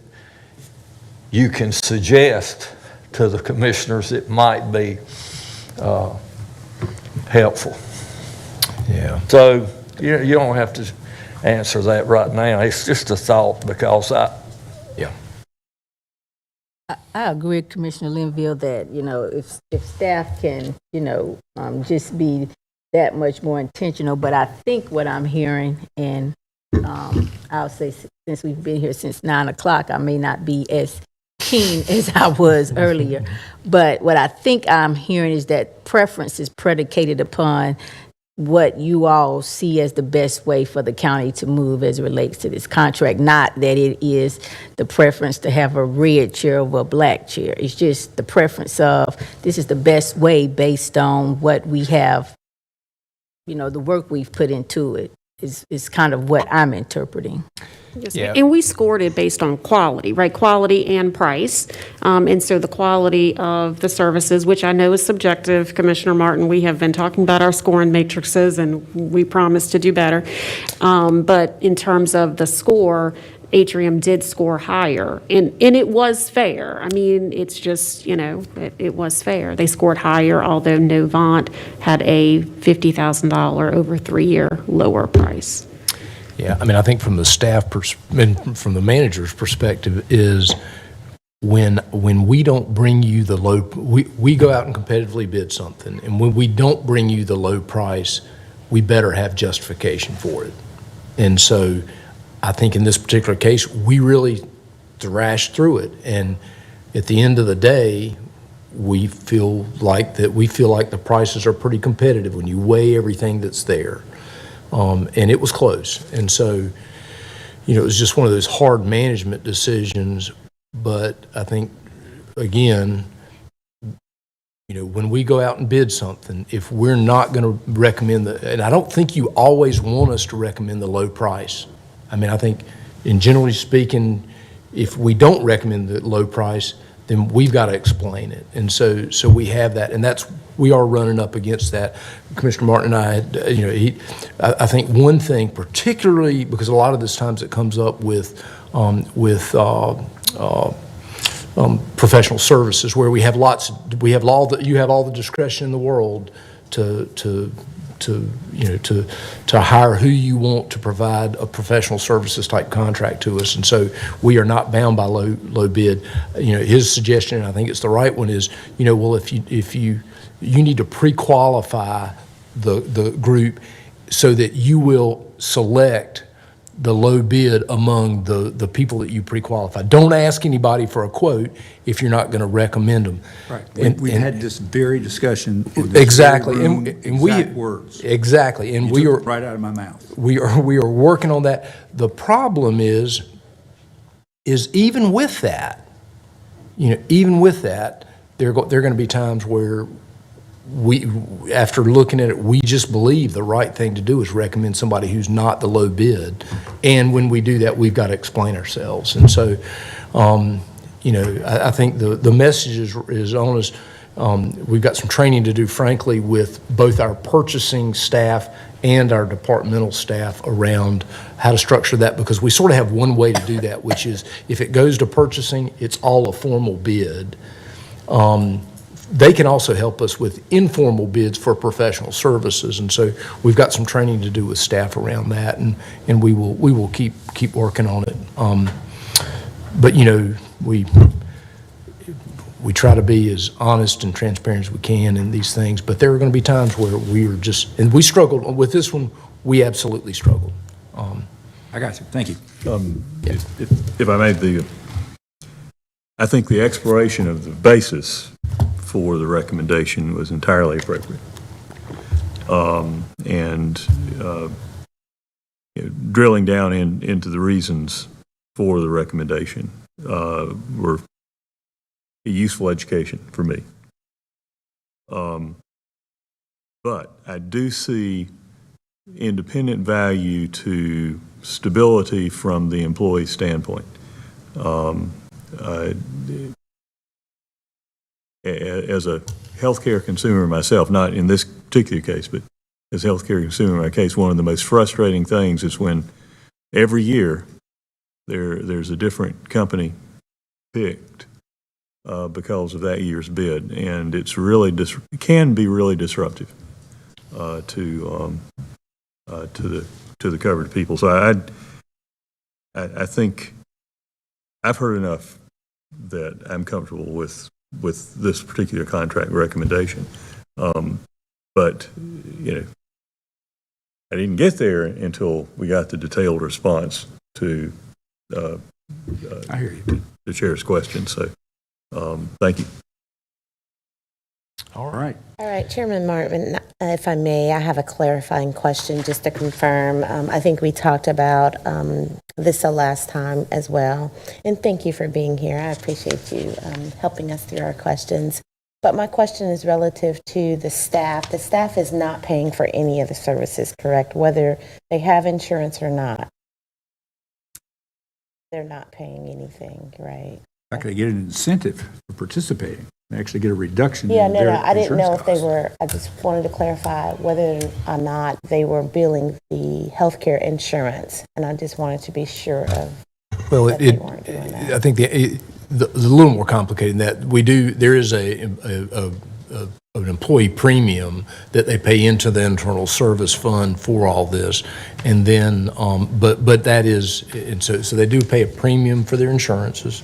you can suggest to the commissioners, it might be helpful. Yeah. So you don't have to answer that right now. It's just a thought, because I agree with Commissioner Linville that, if staff can, just be that much more intentional. But I think what I'm hearing, and I'll say since we've been here since 9 o'clock, I may not be as keen as I was earlier. But what I think I'm hearing is that preference is predicated upon what you all see as the best way for the county to move as it relates to this contract, not that it is the preference to have a red chair over a black chair. It's just the preference of this is the best way based on what we have, the work we've put into it is kind of what I'm interpreting. Yeah. And we scored it based on quality, right? Quality and price. And so the quality of the services, which I know is subjective, Commissioner Martin, we have been talking about our scoring matrices and we promise to do better. But in terms of the score, Atrium did score higher, and it was fair. I mean, it's just, it was fair. They scored higher, although Novant had a $50,000 over 3-year lower price. Yeah, I mean, I think from the staff and from the manager's perspective is when we don't bring you the low, we go out and competitively bid something, and when we don't bring you the low price, we better have justification for it. And so I think in this particular case, we really thrashed through it, and at the end of the day, we feel like the prices are pretty competitive when you weigh everything that's there. And it was close. And so, it was just one of those hard management decisions. But I think, again, when we go out and bid something, if we're not going to recommend and I don't think you always want us to recommend the low price. I mean, I think, in generally speaking, if we don't recommend the low price, then we've got to explain it. And so we have that, and we are running up against that. Commissioner Martin and I, I think one thing, particularly because a lot of this times it comes up with professional services, where you have all the discretion in the world to hire who you want to provide a professional services type contract to us. And so we are not bound by low bid. His suggestion, and I think it's the right one, is, well, if you need to pre-qualify the group so that you will select the low bid among the people that you pre-qualify. Don't ask anybody for a quote if you're not going to recommend them. Right. We had this very discussion. In this Exactly. very room, And we exact words. Exactly. And You we took are it right out of my mouth. We are working on that. The problem is even with that, there are going to be times where after looking at it, we just believe the right thing to do is recommend somebody who's not the low bid. And when we do that, we've got to explain ourselves. And so, I think the message is on us. We've got some training to do, frankly, with both our purchasing staff and our departmental staff around how to structure that, because we sort of have one way to do that, which is if it goes to purchasing, it's all a formal bid. They can also help us with informal bids for professional services, and so we've got some training to do with staff around that, and we will keep working on it. But we try to be as honest and transparent as we can in these things, but there are going to be times where we struggled with this one. We absolutely struggled. I got you. Thank you. If I may, I think the exploration of the basis for the recommendation was entirely appropriate. Drilling down into the reasons for the recommendation were a useful education for me. But I do see independent value to stability from the employee standpoint. As a healthcare consumer myself, not in this particular case, but as a healthcare consumer in my case, one of the most frustrating things is when every year there's a different company picked because of that year's bid, and it's really it can be really disruptive to the covered people. So I think I've heard enough that I'm comfortable with this particular contract recommendation. But, you know, I didn't get there until we got the detailed response to I hear you. the chair's question. So, thank you. All right. All right, Chairman Martin, if I may, I have a clarifying question just to confirm. I think we talked about this the last time as well, and thank you for being here. I appreciate you helping us through our questions. But my question is relative to the staff. The staff is not paying for any of the services, correct? Whether they have insurance or not. They're not paying anything, right? In fact, they get an incentive for participating. They actually get a reduction Yeah, in no, their I didn't know insurance if they costs. were, I just wanted to clarify whether or not they were billing the healthcare insurance, and I just wanted to be sure of. Well, that they weren't doing that. I think it's a little more complicated than that. There is an employee premium that they pay into the internal service fund for all this. And then, but that is, and so they do pay a premium for their insurances.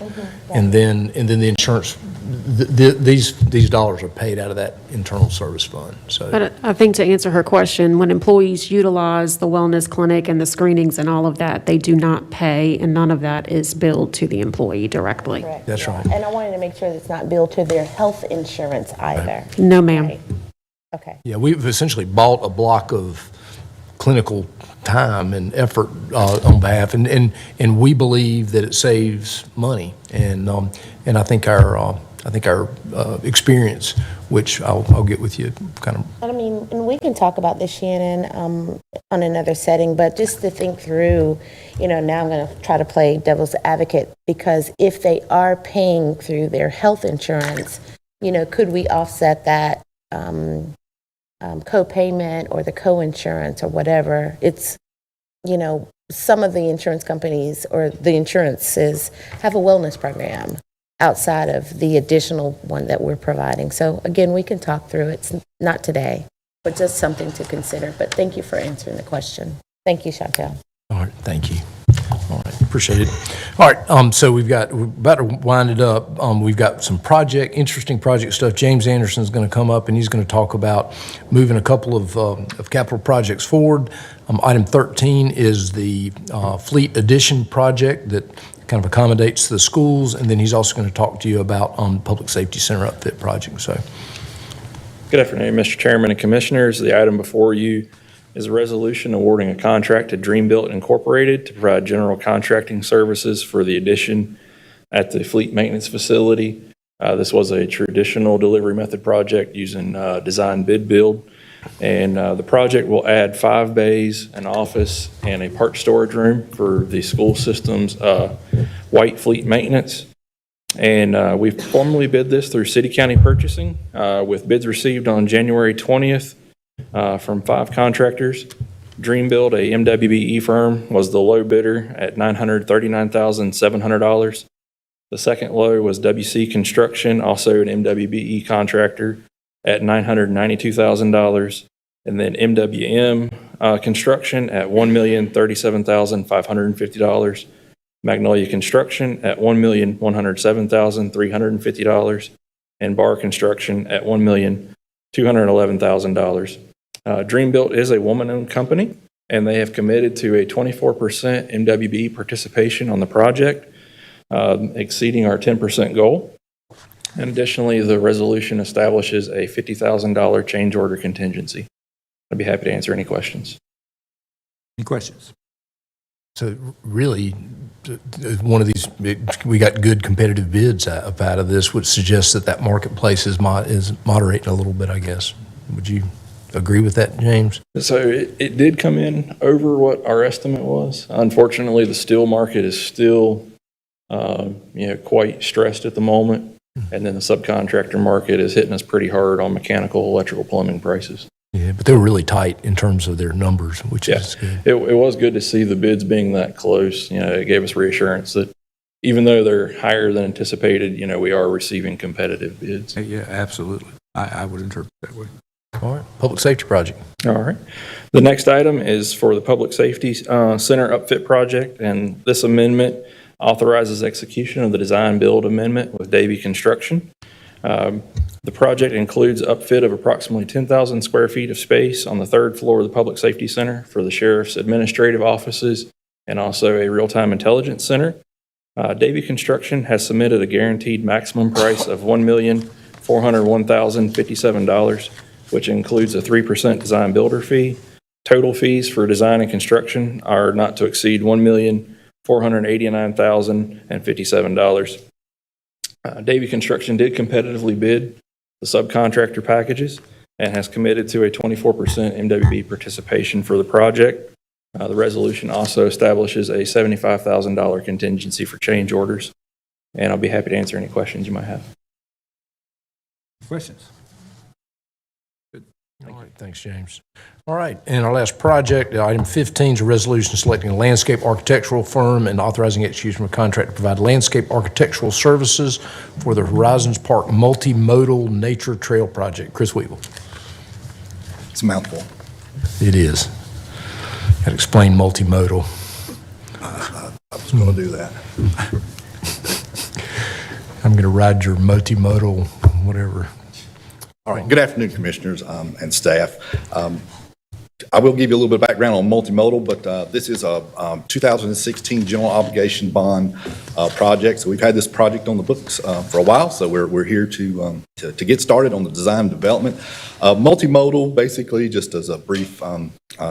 And then the insurance, these dollars are paid out of that internal service fund, so. But I think to answer her question, when employees utilize the wellness clinic and the screenings and all of that, they do not pay, and none of that is billed to the employee directly. Correct, That's yeah. right. And I wanted to make sure that it's not billed to their health insurance either. No, ma'am. Right. Okay. Yeah, we've essentially bought a block of clinical time and effort on behalf, and we believe that it saves money. And I think our experience, which I'll get with you kind of. I mean, and we can talk about this, Shannon, on another setting, but just to think through, now I'm going to try to play devil's advocate, because if they are paying through their health insurance, could we offset that co-payment or the co-insurance or whatever? It's, some of the insurance companies or the insurances have a wellness program outside of the additional one that we're providing. So again, we can talk through it. It's not today, but just something to consider. But thank you for answering the question. Thank you, Chantel. All right, thank you. All right, appreciate it. All right, so we're about to wind it up. We've got some interesting project stuff. James Anderson's going to come up and he's going to talk about moving a couple of capital projects forward. Item 13 is the fleet addition project that kind of accommodates the schools, and then he's also going to talk to you about Public Safety Center upfit project. So, good afternoon, Mr. Chairman and Commissioners. The item before you is a resolution awarding a contract to Dreambuilt Incorporated to provide general contracting services for the addition at the fleet maintenance facility. This was a traditional delivery method project using design bid build, and the project will add 5 bays, an office, and a part storage room for the school system's white fleet maintenance. And we've formally bid this through City County Purchasing with bids received on January 20th. From 5 contractors. Dreambuilt, a MWBE firm, was the low bidder at $939,700. The second low was WC Construction, also an MWBE contractor, at $992,000. And then MWM Construction at $1,037,550. Magnolia Construction at $1,107,350. And Bar Construction at $1,211,000. Dreambuilt is a woman-owned company, and they have committed to a 24% MWBE participation on the project, exceeding our 10% goal. And additionally, the resolution establishes a $50,000 change order contingency. I'd be happy to answer any questions. Any questions? So really, one of these, we got good competitive bids out of this, which suggests that marketplace is moderating a little bit, I guess. Would you agree with that, James? So it did come in over what our estimate was. Unfortunately, the steel market is still, quite stressed at the moment. And then the subcontractor market is hitting us pretty hard on mechanical, electrical, plumbing prices. Yeah, but they were really tight in terms of their numbers, which is good. It was good to see the bids being that close. It gave us reassurance that even though they're higher than anticipated, we are receiving competitive bids. Yeah, absolutely. I would interpret that way. All right, public safety project. All right. The next item is for the Public Safety Center upfit project, and this amendment authorizes execution of the design build amendment with Davy Construction. The project includes upfit of approximately 10,000 square feet of space on the third floor of the Public Safety Center for the sheriff's administrative offices and also a real-time intelligence center. Davy Construction has submitted a guaranteed maximum price of $1,401,057, which includes a 3% design builder fee. Total fees for design and construction are not to exceed $1,489,057. Davy Construction did competitively bid the subcontractor packages and has committed to a 24% MWB participation for the project. The resolution also establishes a $75,000 contingency for change orders, and I'll be happy to answer any questions you might have. Questions? All right, thanks, James. All right, and our last project, item 15 is a resolution selecting a landscape architectural firm and authorizing execution of a contract to provide landscape architectural services for the Horizons Park Multimodal Nature Trail Project. Chris Weevil. It's a mouthful. It is. Got to explain multimodal. I was going to do that. I'm going to ride your multimodal, whatever. All right. Good afternoon, Commissioners and staff. I will give you a little bit of background on multimodal, but this is a 2016 general obligation bond project. So we've had this project on the books for a while, so we're here to get started on the design and development. Multimodal, basically, just as a brief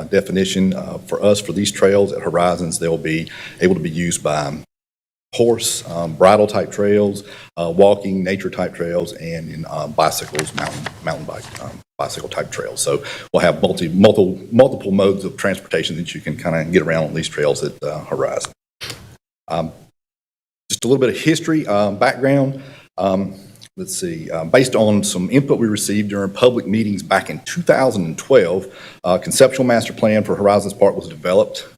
definition for us, for these trails at Horizons, they'll be able to be used by horse, bridle type trails, walking, nature type trails, and in bicycles, mountain bike, bicycle type trails. So we'll have multiple modes of transportation that you can kind of get around on these trails at Horizon. Just a little bit of history, background. Let's see, based on some input we received during public meetings back in 2012, conceptual master plan for Horizons Park was developed.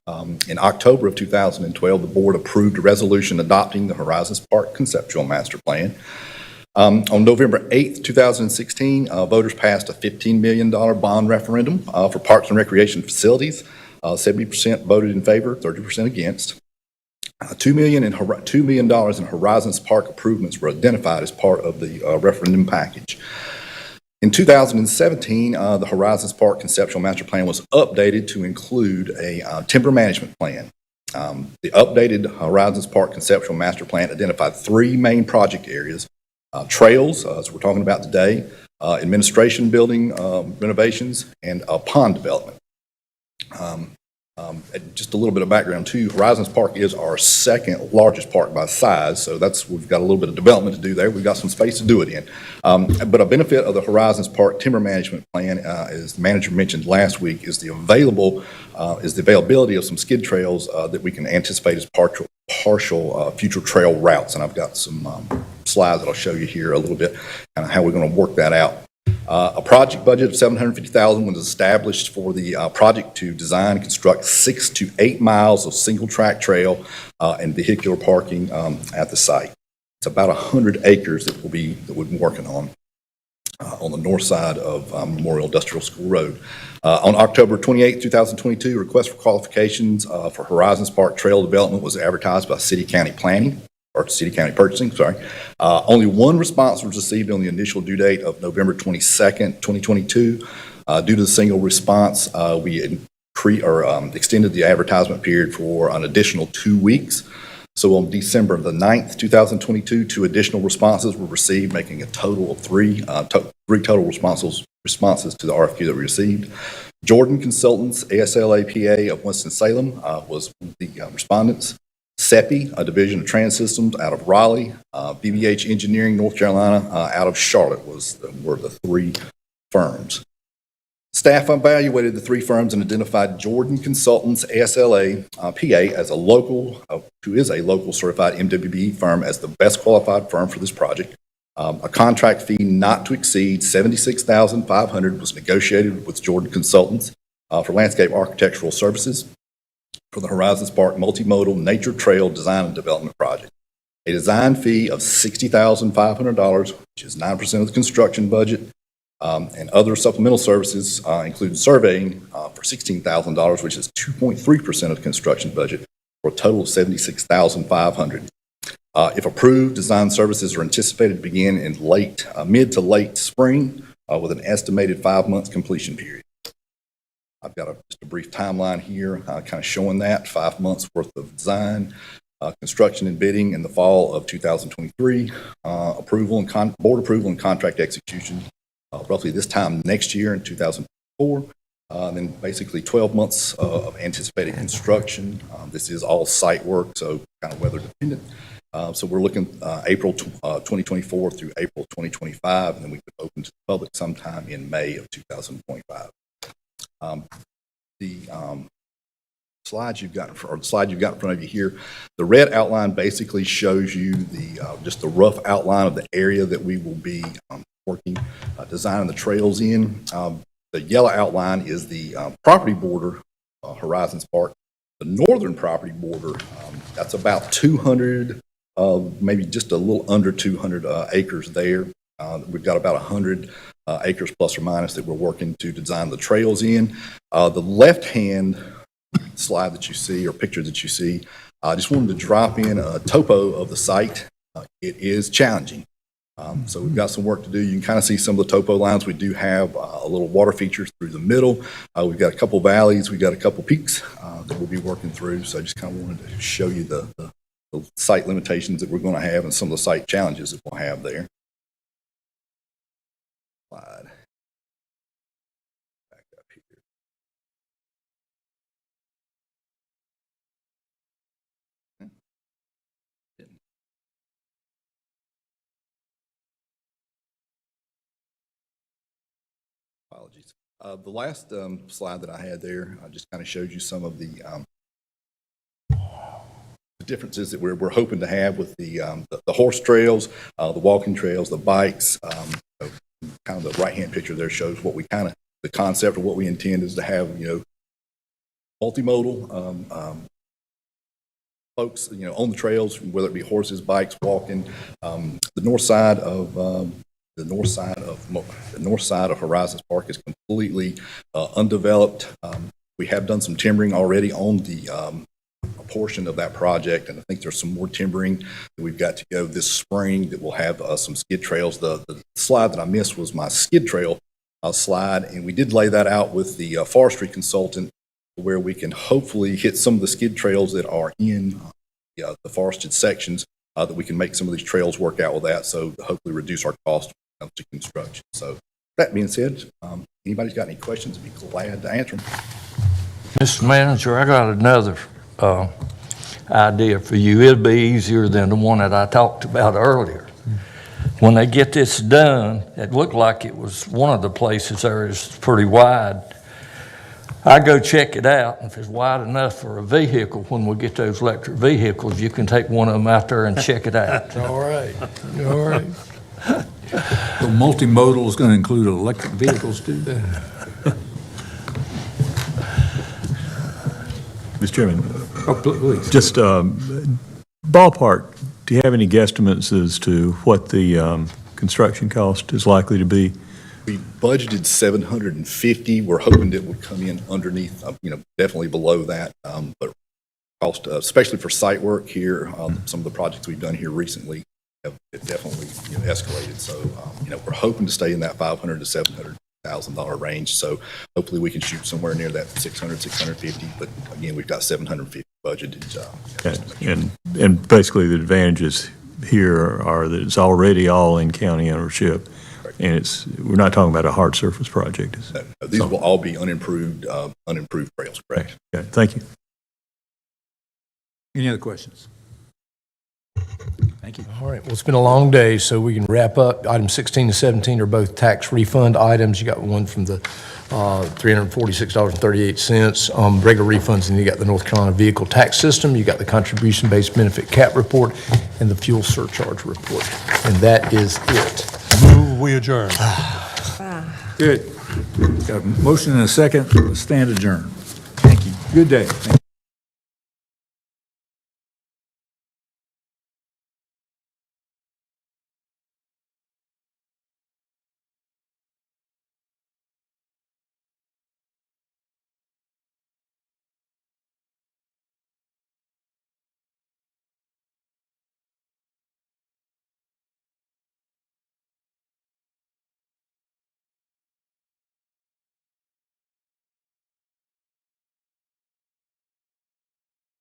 In October of 2012, the board approved a resolution adopting the Horizons Park conceptual master plan. On November 8th, 2016, voters passed a $15 million bond referendum for parks and recreation facilities. 70% voted in favor, 30% against. $2 million in Horizons Park improvements were identified as part of the referendum package. In 2017, the Horizons Park Conceptual Master Plan was updated to include a timber management plan. The updated Horizons Park Conceptual Master Plan identified three main project areas: trails, as we're talking about today, administration building renovations, and pond development. Just a little bit of background too, Horizons Park is our second largest park by size, so we've got a little bit of development to do there. We've got some space to do it in. But a benefit of the Horizons Park Timber Management Plan, as the manager mentioned last week, is the availability of some skid trails that we can anticipate as partial future trail routes. And I've got some slides that I'll show you here a little bit, kind of how we're going to work that out. A project budget of $750,000 was established for the project to design and construct 6 to 8 miles of single track trail and vehicular parking at the site. It's about 100 acres that we'll be working on the north side of Memorial Industrial School Road. On October 28, 2022, request for qualifications for Horizons Park Trail Development was advertised by City County Planning, or City County Purchasing, sorry. Only one response was received on the initial due date of November 22nd, 2022. Due to the single response, we extended the advertisement period for an additional 2 weeks. So on December the 9th, 2022, 2 additional responses were received, making a total of three total responses to the RFQ that we received. Jordan Consultants, ASL APA of Winston-Salem was the respondents. SEPI, a division of Trans Systems out of Raleigh, BBH Engineering, North Carolina, out of Charlotte were the three firms. Staff evaluated the three firms and identified Jordan Consultants SLA PA as who is a local certified MWB firm as the best qualified firm for this project. A contract fee not to exceed $76,500 was negotiated with Jordan Consultants for landscape architectural services for the Horizons Park Multimodal Nature Trail Design and Development Project. A design fee of $60,500, which is 9% of the construction budget, and other supplemental services, including surveying for $16,000, which is 2.3% of the construction budget, for a total of $76,500. If approved, design services are anticipated to begin in mid to late spring with an estimated 5 months completion period. I've got just a brief timeline here kind of showing that 5 months worth of design, construction and bidding in the fall of 2023, board approval and contract execution roughly this time next year in 2004. Then basically 12 months of anticipated construction. This is all site work, so kind of weather dependent. So we're looking April 2024 through April 2025, and then we could open to the public sometime in May of 2025. The slide you've got in front of you here, the red outline basically shows you just the rough outline of the area that we will be working, designing the trails in. The yellow outline is the property border, Horizons Park. The northern property border, that's about 200, maybe just a little under 200 acres there. We've got about 100 acres plus or minus that we're working to design the trails in. The left-hand slide that you see, or picture that you see, I just wanted to drop in a topo of the site. It is challenging. So we've got some work to do. You can kind of see some of the topo lines. We do have a little water feature through the middle. We've got a couple valleys. We've got a couple peaks that we'll be working through. So I just kind of wanted to show you the site limitations that we're going to have and some of the site challenges that we'll have there. Slide. Back up here. Apologies. The last slide that I had there just kind of shows you some of the differences that we're hoping to have with the horse trails, the walking trails, the bikes. Kind of the right-hand picture there shows what we kind of, the concept of what we intend is to have, multimodal folks, on the trails, whether it be horses, bikes, walking. The north side of Horizons Park is completely undeveloped. We have done some timbering already on the portion of that project, and I think there's some more timbering that we've got to go this spring that will have some skid trails. The slide that I missed was my skid trail slide, and we did lay that out with the forestry consultant where we can hopefully hit some of the skid trails that are in the forested sections, that we can make some of these trails work out with that, so hopefully reduce our cost when it comes to construction. So that being said, anybody's got any questions, I'd be glad to answer them. Mr. Manager, I got another idea for you. It'll be easier than the one that I talked about earlier. When they get this done, it looked like it was one of the places there is pretty wide. I go check it out, and if it's wide enough for a vehicle, when we get those electric vehicles, you can take one of them out there and check it out. All right, all right. The multimodal is going to include electric vehicles too? Mr. Chairman. Oh, please. Just ballpark, do you have any guesstimates as to what the construction cost is likely to be? We budgeted $750. We're hoping it would come in underneath, definitely below that. But cost, especially for site work here, some of the projects we've done here recently have definitely escalated. So, we're hoping to stay in that $500,000 to $700,000 range. So hopefully we can shoot somewhere near that 600, 650. But again, we've got 750 budgeted. And basically the advantages here are that it's already all in county ownership. And we're not talking about a hard surface project. No, these will all be unimproved trails, correct? Okay, thank you. Any other questions? Thank you. All right, well, it's been a long day, so we can wrap up. Items 16 and 17 are both tax refund items. You got one from the $346.38, regular refunds, and you got the North Carolina Vehicle Tax System, you got the contribution-based benefit cap report, and the fuel surcharge report. And that is it. Move, we adjourn. Good. Got a motion and a second. Stand adjourned. Thank you. Good day. Thank you.